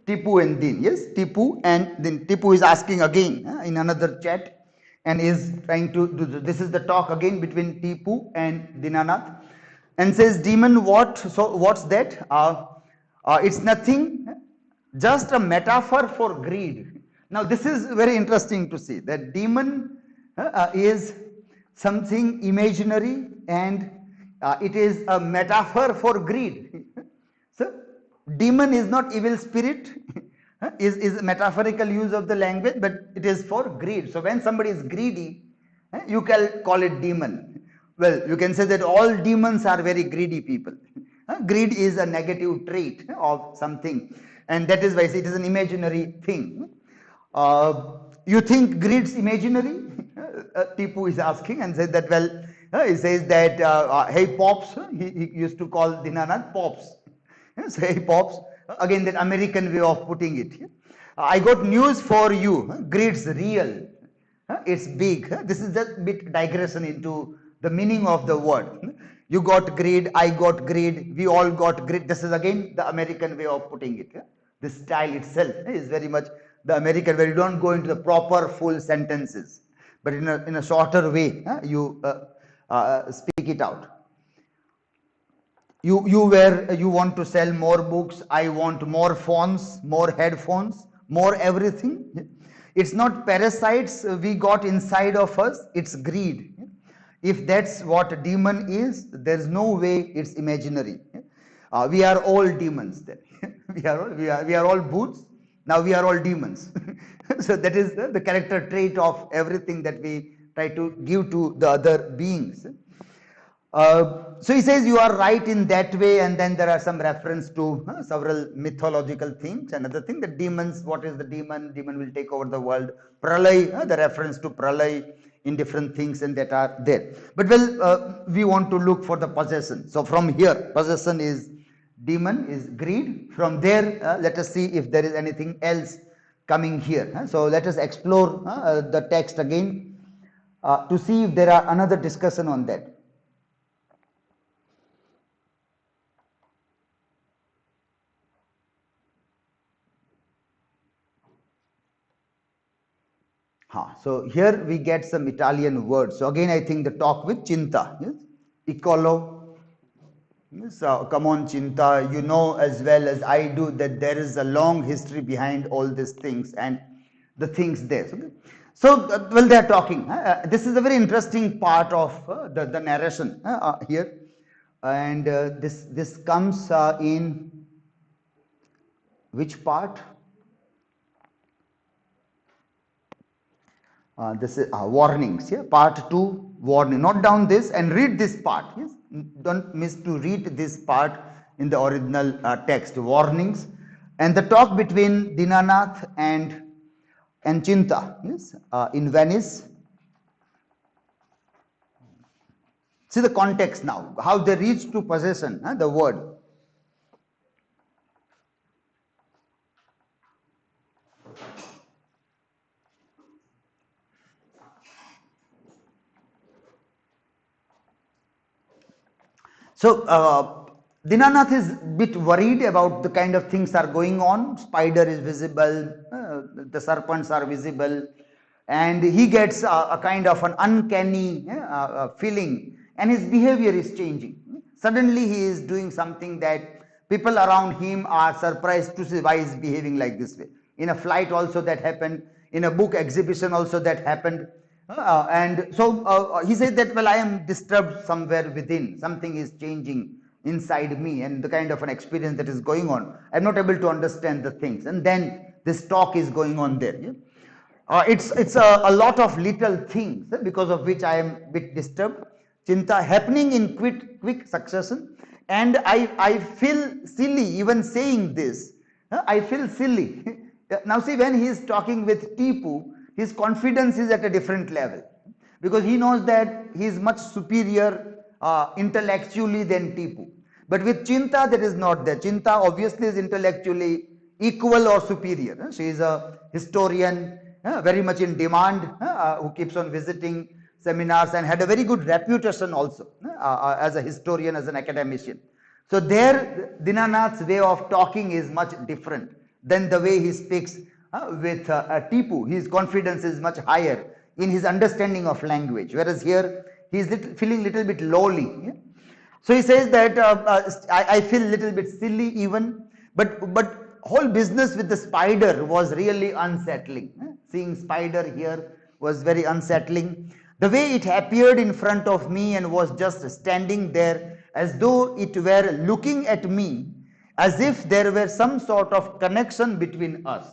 [SPEAKER 1] Tipu and Din. Yes, Tipu and Din. Tipu is asking again in another chat, and is trying to do this is the talk again between Tipu and Dinanath, and says, demon, what? So what's that? It's nothing, just a metaphor for greed. Now this is very interesting to see that demon is something imaginary, and it is a metaphor for greed. So demon is not evil spirit, is metaphorical use of the language, but it is for greed. So when somebody is greedy, you can call it demon. Well, you can say that all demons are very greedy people. Greed is a negative trait of something, and that is why it is an imaginary thing. You think greed's imaginary? Tipu is asking and says that, well, he says that, hey, Pops, he used to call Dinanath Pops. So, hey, Pops, again, that American way of putting it. I got news for you. Greed's real. It's big. This is just a bit digression into the meaning of the word. You got greed, I got greed, we all got greed. This is again the American way of putting it. The style itself is very much the American, where you don't go into the proper full sentences, but in a shorter way, you speak it out. You want to sell more books, I want more phones, more headphones, more everything. It's not parasites we got inside of us, it's greed. If that's what a demon is, there's no way it's imaginary. We are all demons then. We are all boots, now we are all demons. So that is the character trait of everything that we try to give to the other beings. So he says you are right in that way, and then there are some reference to several mythological things. Another thing, the demons, what is the demon? Demon will take over the world. Pralay, the reference to Pralay in different things and that are there. But well, we want to look for the possession. So from here, possession is demon, is greed. From there, let us see if there is anything else coming here. So let us explore the text again to see if there are another discussion on that. So here we get some Italian words. So again, I think the talk with Chinta, yes? Icolo. Yes, come on, Chinta, you know as well as I do that there is a long history behind all these things and the things there. So well, they are talking. This is a very interesting part of the narration here, and this comes in which part? This is warnings. Yeah, part 2, warning. Note down this and read this part. Yes, don't miss to read this part in the original text. Warnings and the talk between Dinanath and Chinta. Yes, in Venice. See the context now. How they reach to possession. The word. So Dinanath is a bit worried about the kind of things are going on. Spider is visible, the serpents are visible, and he gets a kind of an uncanny feeling, and his behavior is changing. Suddenly he is doing something that people around him are surprised to see why he is behaving like this way. In a flight also that happened, in a book exhibition also that happened. And so he said that, well, I am disturbed somewhere within, something is changing inside me, and the kind of an experience that is going on, I am not able to understand the things, and then this talk is going on there. Yeah? It's a lot of little things because of which I am a bit disturbed. Chinta happening in quick succession, and I feel silly even saying this. I feel silly. Now see, when he is talking with Tipu, his confidence is at a different level, because he knows that he is much superior intellectually than Tipu. But with Chinta, that is not there. Chinta obviously is intellectually equal or superior. She is a historian, very much in demand, who keeps on visiting seminars and had a very good reputation also as a historian, as an academician. So there, Dinanath's way of talking is much different than the way he speaks with Tipu. His confidence is much higher in his understanding of language, whereas here he is feeling little bit lowly. Yeah? So he says that I feel little bit silly even, but whole business with the spider was really unsettling. Seeing spider here was very unsettling. The way it appeared in front of me and was just standing there as though it were looking at me, as if there were some sort of connection between us.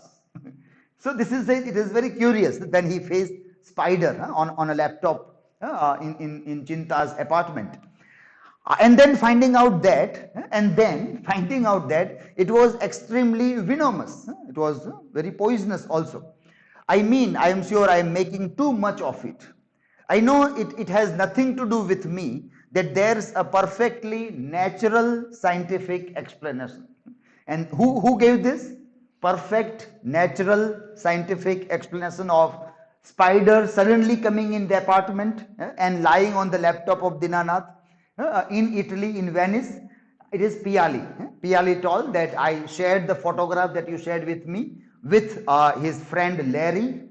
[SPEAKER 1] So this is it is very curious when he faced spider on a laptop in Chinta's apartment. And then finding out that it was extremely venomous. It was very poisonous also. I mean, I am sure I am making too much of it. I know it has nothing to do with me, that there's a perfectly natural scientific explanation. And who gave this perfect natural scientific explanation of spider suddenly coming in the apartment and lying on the laptop of Dinanath in Italy, in Venice? It is Piali. Piali told that I shared the photograph that you shared with me with his friend Larry,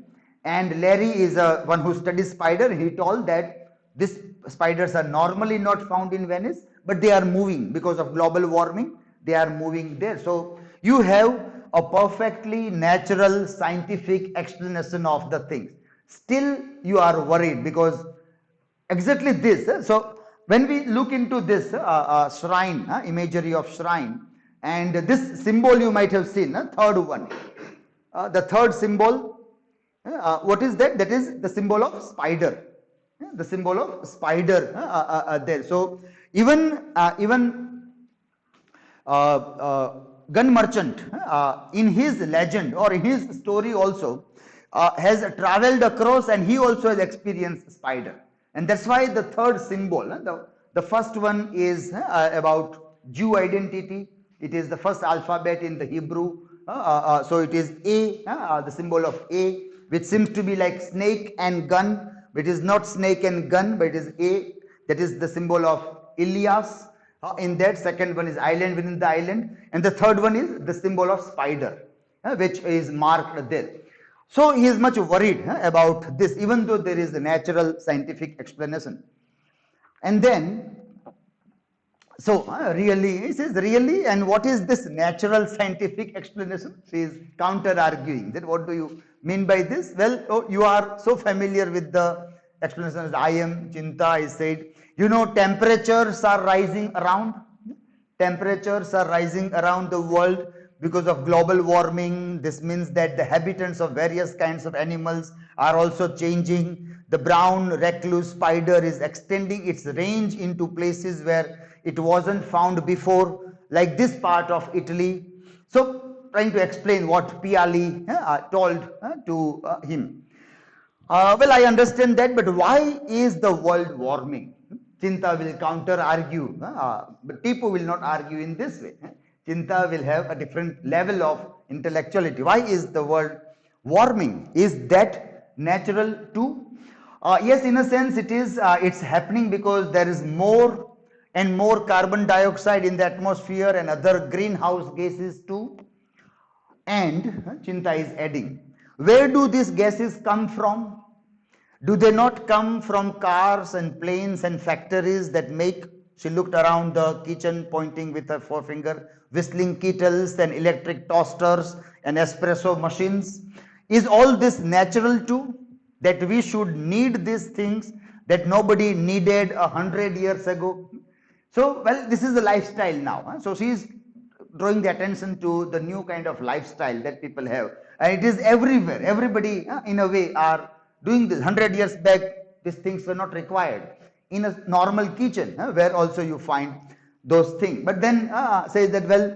[SPEAKER 1] and Larry is one who studies spider. He told that these spiders are normally not found in Venice, but they are moving because of global warming. They are moving there. So you have a perfectly natural scientific explanation of the things. Still, you are worried because exactly this. So when we look into this shrine, imagery of shrine, and this symbol you might have seen, third one, the third symbol, what is that? That is the symbol of spider. The symbol of spider there. So even gun merchant in his legend or in his story also has traveled across, and he also has experienced spider. And that's why the third symbol, the first one is about Jew identity. It is the first alphabet in the Hebrew. So it is A, the symbol of A, which seems to be like snake and gun, but it is not snake and gun, but it is A. That is the symbol of Ilias. In that, second one is island within the island, and the third one is the symbol of spider, which is marked there. So he is much worried about this, even though there is a natural scientific explanation. And then, so really, he says really, and what is this natural scientific explanation? She is counter arguing that what do you mean by this? Well, you are so familiar with the explanation as I am. Chinta, I said, you know, temperatures are rising around. Temperatures are rising around the world because of global warming. This means that the habitats of various kinds of animals are also changing. The brown recluse spider is extending its range into places where it wasn't found before, like this part of Italy. So, trying to explain what Piali told to him. Well, I understand that, but why is the world warming? Chinta will counter argue, but Tipu will not argue in this way. Chinta will have a different level of intellectuality. Why is the world warming? Is that natural too? Yes, in a sense, it is. It's happening because there is more and more carbon dioxide in the atmosphere and other greenhouse gases too. And Chinta is adding, where do these gases come from? Do they not come from cars and planes and factories that make? She looked around the kitchen, pointing with her forefinger, whistling kettles and electric toasters and espresso machines. Is all this natural too? That we should need these things that nobody needed 100 years ago? So, well, this is the lifestyle now. So, she is drawing the attention to the new kind of lifestyle that people have, and it is everywhere. Everybody in a way are doing this. 100 years back these things were not required in a normal kitchen where also you find those things, but then says that, well,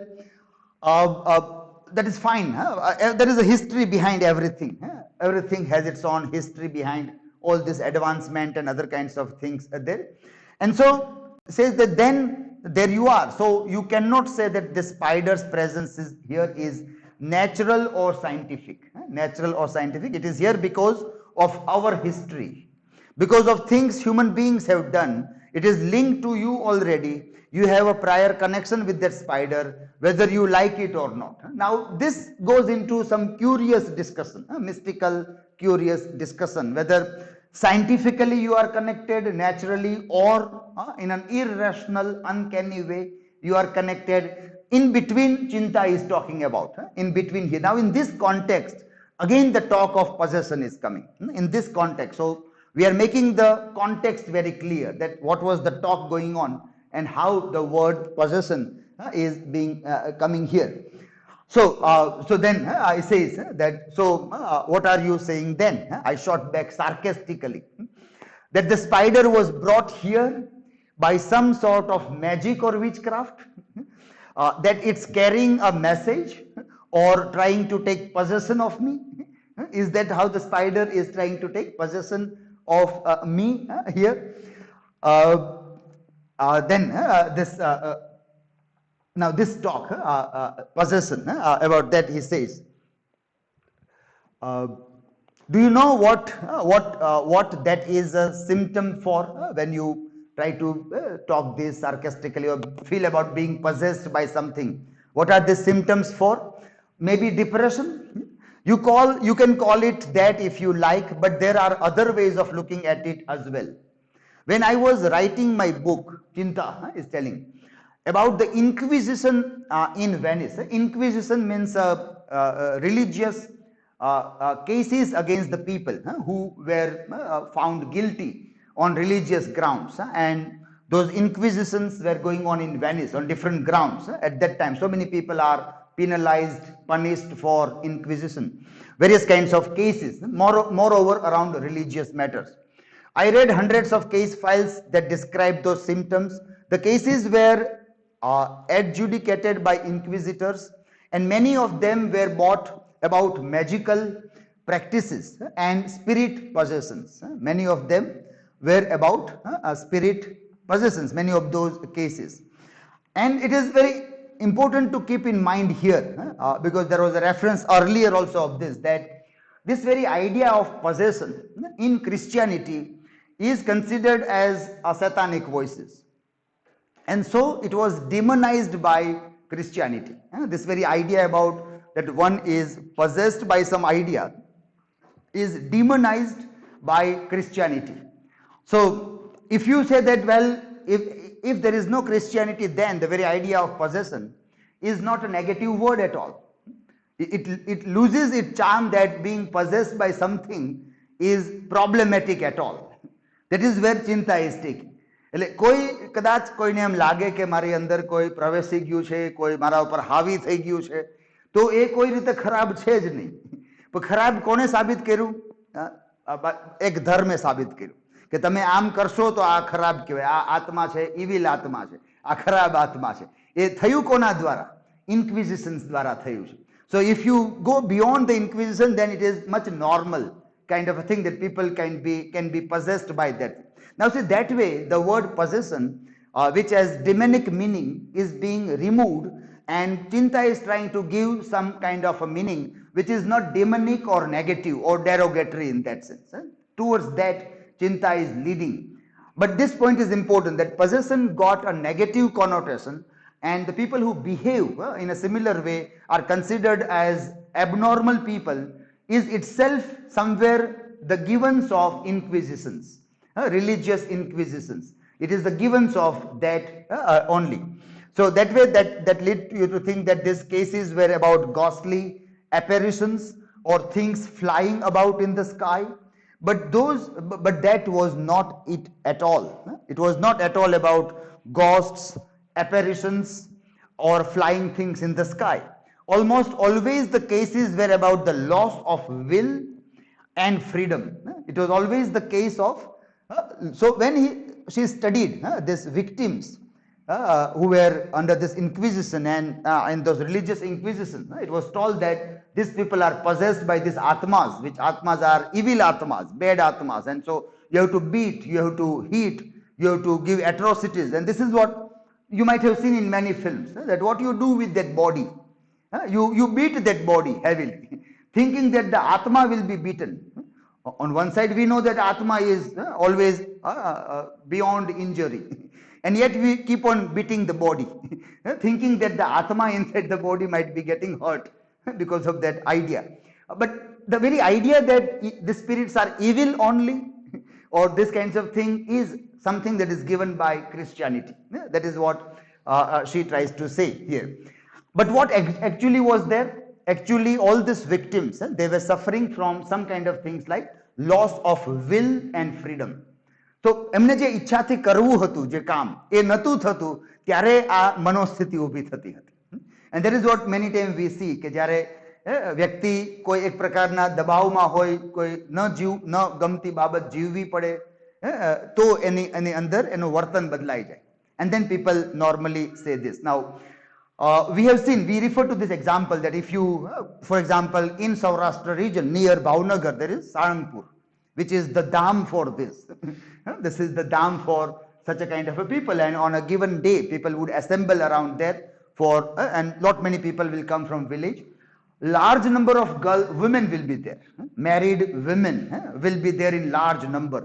[SPEAKER 1] that is fine. There is a history behind everything. Everything has its own history behind all this advancement and other kinds of things there. And so says that then there you are. So you cannot say that the spider's presence is here is natural or scientific. Natural or scientific. It is here because of our history, because of things human beings have done. It is linked to you already. You have a prior connection with that spider, whether you like it or not. Now, this goes into some curious discussion, mystical, curious discussion, whether scientifically you are connected naturally or in an irrational, uncanny way you are connected. In between, Chinta is talking about, in between here. Now, in this context, again the talk of possession is coming, in this context. So, we are making the context very clear that what was the talk going on and how the word possession is being coming here. So then I says that, so what are you saying then? I shot back sarcastically. that the spider was brought here by some sort of magic or witchcraft, that it's carrying a message or trying to take possession of me. Is that how the spider is trying to take possession of me here? Then this now this talk possession about that he says. Do you know what that is a symptom for when you try to talk this sarcastically or feel about being possessed by something? What are the symptoms for? Maybe depression. You can call it that if you like, but there are other ways of looking at it as well. When I was writing my book, Chinta is telling about the Inquisition in Venice. Inquisition means religious cases against the people who were found guilty on religious grounds, and those inquisitions were going on in Venice on different grounds at that time. So many people are penalized, punished for inquisition, various kinds of cases, moreover around religious matters. I read hundreds of case files that describe those symptoms. The cases were adjudicated by inquisitors, and many of them were brought about magical practices and spirit possessions. Many of them were about spirit possessions, many of those cases. And it is very important to keep in mind here, because there was a reference earlier also of this, that this very idea of possession in Christianity is considered as a satanic voices. And so it was demonized by Christianity. This very idea about that one is possessed by some idea is demonized by Christianity. So if you say that, well, if there is no Christianity, then the very idea of possession is not a negative word at all. It loses its charm that being possessed by something is problematic at all. That is where Chinta is taking. એટલે કોઈ કદાચ કોઈને એમ લાગે કે મારી અંદર કોઈ પ્રવેશી ગયું છે, કોઈ મારા ઉપર હાવી થઈ ગયું છે, તો એ કોઈ રીતે ખરાબ છે જ નહીં. પણ ખરાબ કોને સાબિત કર્યું? એક ધર્મે સાબિત કર્યું કે તમે આમ કરશો તો આ ખરાબ કહેવાય, આ આત્મા છે, ઇવિલ આત્મા છે, આ ખરાબ આત્મા છે. એ થયું કોના દ્વારા? ઇન્ક્વિઝિશન્સ દ્વારા થયું છે. So if you go beyond the inquisition, then it is much normal kind of a thing that people can be possessed by that. Now see, that way the word possession, which has demonic meaning, is being removed, and Chinta is trying to give some kind of a meaning which is not demonic or negative or derogatory in that sense. Towards that Chinta is leading. But this point is important, that possession got a negative connotation, and the people who behave in a similar way are considered as abnormal people, is itself somewhere the givens of inquisitions. Religious inquisitions. It is the givens of that only. So that way that led you to think that these cases were about ghostly apparitions or things flying about in the sky. But that was not it at all. It was not at all about ghosts, apparitions, or flying things in the sky. Almost always the cases were about the loss of will and freedom. It was always the case of so when she studied these victims who were under this inquisition and in those religious inquisitions, it was told that these people are possessed by these atmas, which atmas are evil atmas, bad atmas, and so you have to beat, you have to hit, you have to give atrocities, and this is what you might have seen in many films, that what you do with that body, you beat that body heavily, thinking that the atma will be beaten. On one side, we know that Atma is always beyond injury, and yet we keep on beating the body, thinking that the Atma inside the body might be getting hurt because of that idea. But the very idea that the spirits are evil only, or this kinds of thing, is something that is given by Christianity. That is what she tries to say here. But what actually was there? Actually, all these victims, they were suffering from some kind of things like loss of will and freedom. તો એમને જે ઈચ્છાથી કરવું હતું જે કામ એ નતું થતું, ત્યારે આ મનોસ્થિતિ ઊભી થતી હતી. And that is what many times we see, કે જ્યારે વ્યક્તિ કોઈ એક પ્રકારના દબાવમાં હોય, કોઈ ન ગમતી બાબત જીવવી પડે, तो any अंदर एनो वर्तन बदलाई जाए. And then people normally say this. Now, we have seen, we refer to this example that if you, for example, in Saurashtra region near Bhavnagar, there is Sarangpur, which is the dam for this. This is the dam for such a kind of a people, and on a given day, people would assemble around there for, and not many people will come from village. Large number of women will be there. Married women will be there in large number.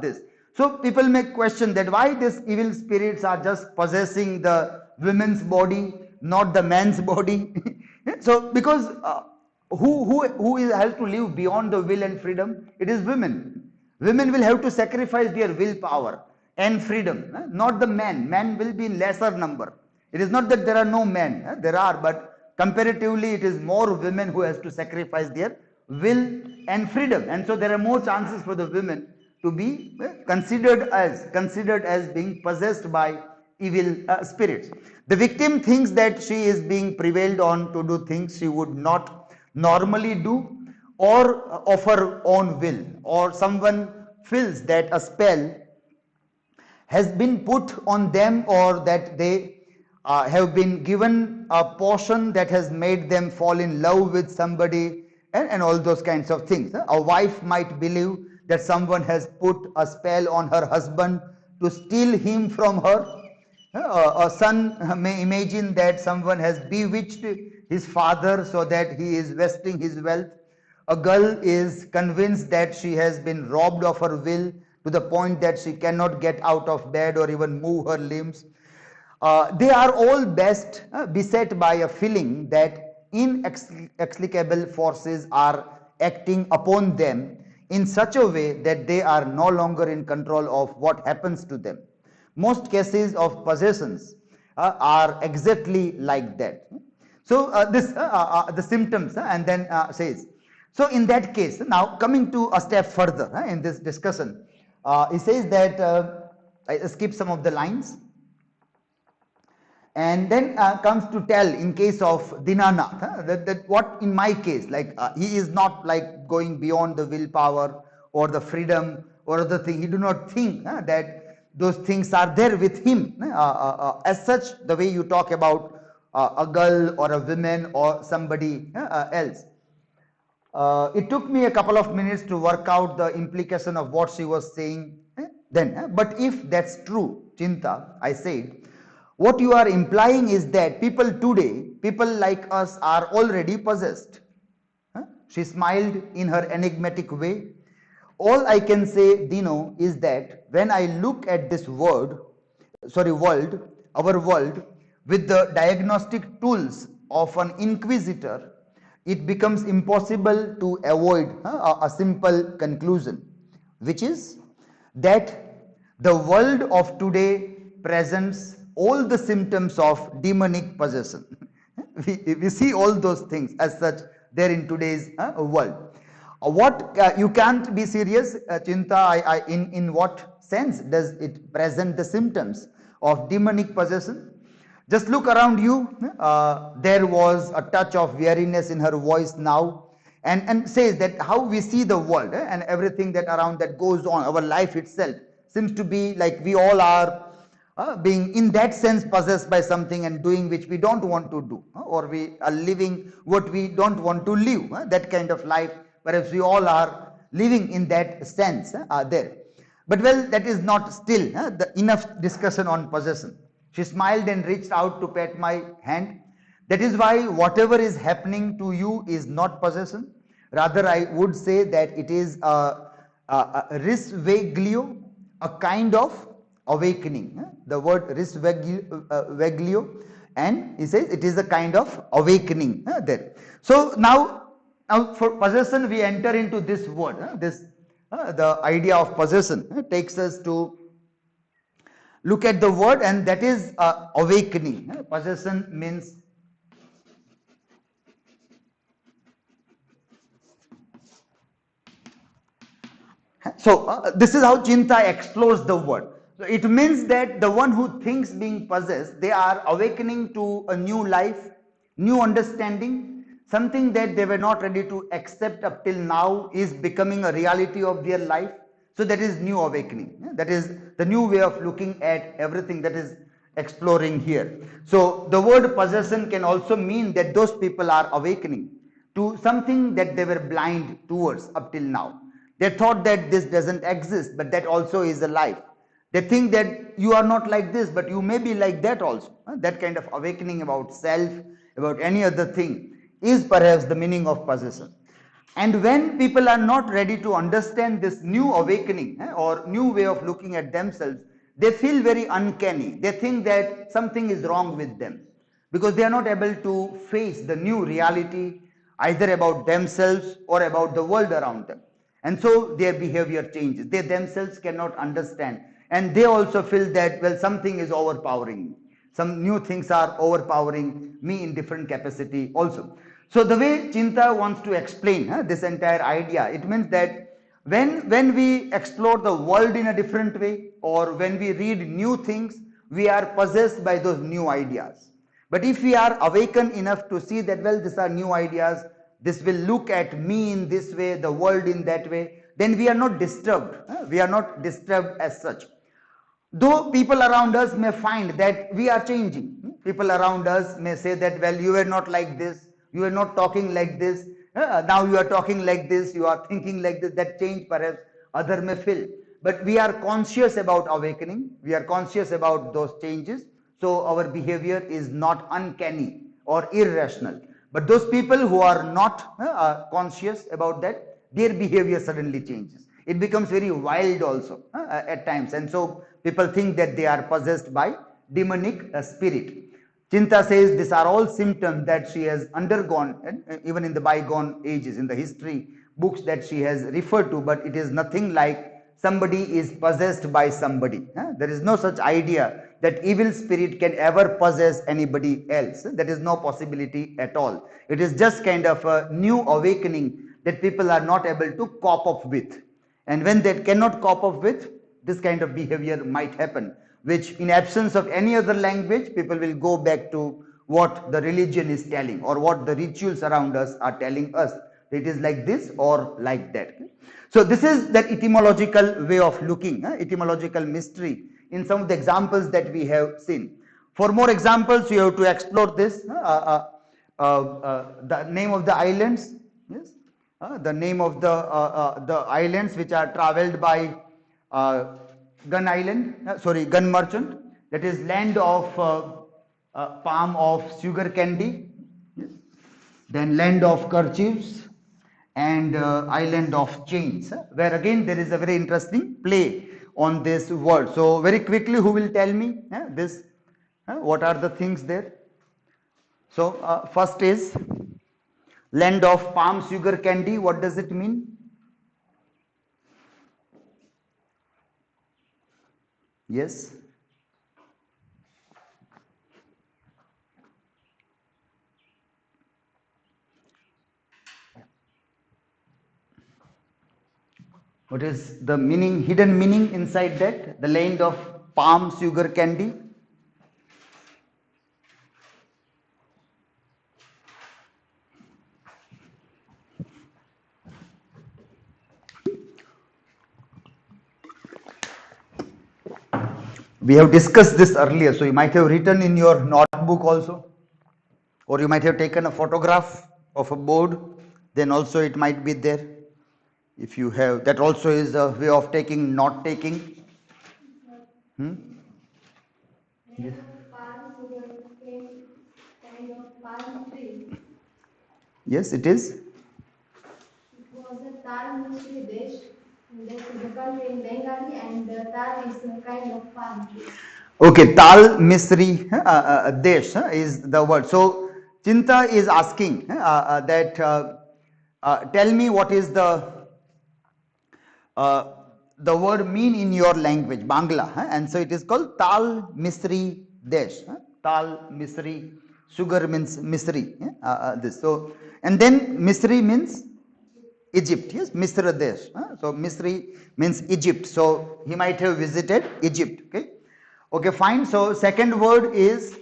[SPEAKER 1] This. So people may question that why these evil spirits are just possessing the women's body, not the man's body. So because who has to live beyond the will and freedom? It is women. Women will have to sacrifice their willpower and freedom, not the man. Man will be in lesser number. It is not that there are no men, there are, but comparatively it is more women who has to sacrifice their will and freedom, and so there are more chances for the women to be considered as being possessed by evil spirits. The victim thinks that she is being prevailed on to do things she would not normally do, or of her own will, or someone feels that a spell has been put on them, or that they have been given a portion that has made them fall in love with somebody, and all those kinds of things. A wife might believe that someone has put a spell on her husband to steal him from her. A son may imagine that someone has bewitched his father so that he is wasting his wealth. A girl is convinced that she has been robbed of her will to the point that she cannot get out of bed or even move her limbs. They are all best beset by a feeling that inexplicable forces are acting upon them in such a way that they are no longer in control of what happens to them. Most cases of possessions are exactly like that. So the symptoms, and then says, so in that case, now coming to a step further in this discussion, he says that, I skip some of the lines, and then comes to tell in case of Dinanath, that what in my case, like he is not like going beyond the willpower or the freedom or other thing. He do not think that those things are there with him. As such, the way you talk about a girl or a woman or somebody else. It took me a couple of minutes to work out the implication of what she was saying then. But if that's true, Chinta, I said, what you are implying is that people today, people like us, are already possessed. She smiled in her enigmatic way. All I can say, Dino, is that when I look at this world, our world, with the diagnostic tools of an inquisitor, it becomes impossible to avoid a simple conclusion, which is that the world of today presents all the symptoms of demonic possession. we see all those things as such there in today's world. What you can't be serious, Chinta, in what sense does it present the symptoms of demonic possession? Just look around you. There was a touch of weariness in her voice now, and says that how we see the world and everything that around that goes on, our life itself seems to be like we all are being in that sense possessed by something and doing which we don't want to do, or we are living what we don't want to live, that kind of life. Perhaps we all are living in that sense there. But well, that is not still the enough discussion on possession. She smiled and reached out to pat my hand. That is why whatever is happening to you is not possession. Rather, I would say that it is a risveglio, a kind of awakening. The word risveglio, and he says it is a kind of awakening there. So now for possession, we enter into this word. The idea of possession takes us to look at the word, and that is awakening. Possession means so this is how Chinta explores the word. So it means that the one who thinks being possessed, they are awakening to a new life, new understanding, something that they were not ready to accept up till now is becoming a reality of their life. So that is new awakening. That is the new way of looking at everything that is exploring here. So the word possession can also mean that those people are awakening to something that they were blind towards up till now. They thought that this doesn't exist, but that also is a life. They think that you are not like this, but you may be like that also. That kind of awakening about self, about any other thing, is perhaps the meaning of possession. And when people are not ready to understand this new awakening or new way of looking at themselves, they feel very uncanny. They think that something is wrong with them because they are not able to face the new reality either about themselves or about the world around them. And so their behavior changes. They themselves cannot understand. And they also feel that, well, something is overpowering me. Some new things are overpowering me in different capacity also. So the way Chinta wants to explain this entire idea, it means that when we explore the world in a different way or when we read new things, we are possessed by those new ideas. But if we are awakened enough to see that, well, these are new ideas, this will look at me in this way, the world in that way, then we are not disturbed. We are not disturbed as such. Though people around us may find that we are changing. People around us may say that, well, you were not like this, you were not talking like this, now you are talking like this, you are thinking like this, that change perhaps other may feel. But we are conscious about awakening, we are conscious about those changes, so our behavior is not uncanny or irrational. But those people who are not conscious about that, their behavior suddenly changes. It becomes very wild also at times, and so people think that they are possessed by demonic spirit. Chinta says these are all symptoms that she has undergone, even in the bygone ages, in the history books that she has referred to, but it is nothing like somebody is possessed by somebody. There is no such idea that evil spirit can ever possess anybody else. That is no possibility at all. It is just kind of a new awakening that people are not able to cope up with. And when they cannot cope up with, this kind of behavior might happen, which in absence of any other language, people will go back to what the religion is telling or what the rituals around us are telling us. It is like this or like that. So this is that etymological way of looking, etymological mystery in some of the examples that we have seen. For more examples, you have to explore this, the name of the islands, yes, the name of the islands which are traveled by Gun Island, Gun Merchant, that is land of palm of sugar candy, yes. Then land of kerchiefs and island of chains, where again there is a very interesting play on this word. So very quickly, who will tell me this? What are the things there? So first is land of palm sugar candy. What does it mean? Yes. What is the meaning, hidden meaning inside that? The land of palm sugar candy. We have discussed this earlier, so you might have written in your notebook also, or you might have taken a photograph of a board, then also it might be there. If you have, that also is a way of taking, not taking. Hmm? Yes.
[SPEAKER 2] Palm sugar cane kind of palm tree.
[SPEAKER 1] Yes, it is.
[SPEAKER 2] It was a Tal Misri dish. That is a country in Bengali, and Tal is a kind of palm tree.
[SPEAKER 1] Okay, Tal Misri Desh is the word. So Chinta is asking that tell me what is uh, the word mean in your language, Bangla, and so it is called Tal Misri Desh. Tal Misri, sugar means Misri. This so, and then Misri means Egypt. Yes, Misra Desh. So Misri means Egypt. So he might have visited Egypt. Okay, okay, fine. So second word is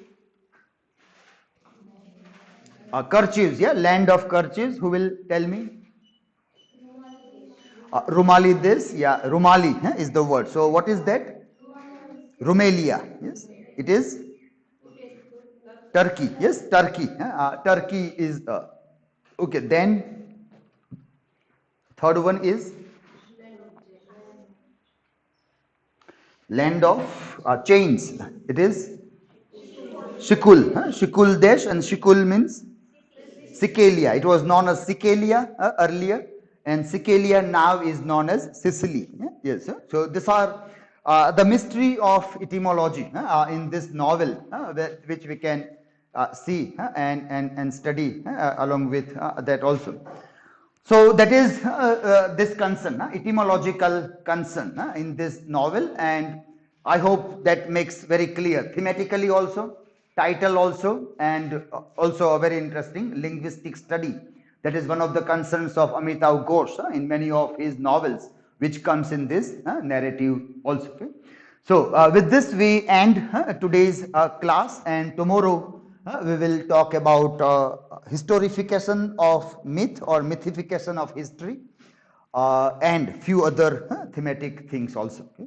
[SPEAKER 1] kerchiefs. Yeah, land of kerchiefs. Who will tell me? Rumali this, yeah, Rumali is the word. So what is that? Rumelia, yes, it is Turkey, yes, Turkey. Turkey is, okay, then third one is land of chains. It is Shikul, Shikul Desh, and Shikul means Sicalia. It was known as Sicalia earlier, and Sicalia now is known as Sicily. Yes. So these are the mystery of etymology in this novel, which we can see and study along with that also. So that is this concern, etymological concern in this novel, and I hope that makes very clear thematically also, title also, and also a very interesting linguistic study. That is one of the concerns of Amitav Ghosh in many of his novels, which comes in this narrative also. Okay? So with this we end today's class, and tomorrow we will talk about historification of myth or mythification of history and few other thematic things also. Okay?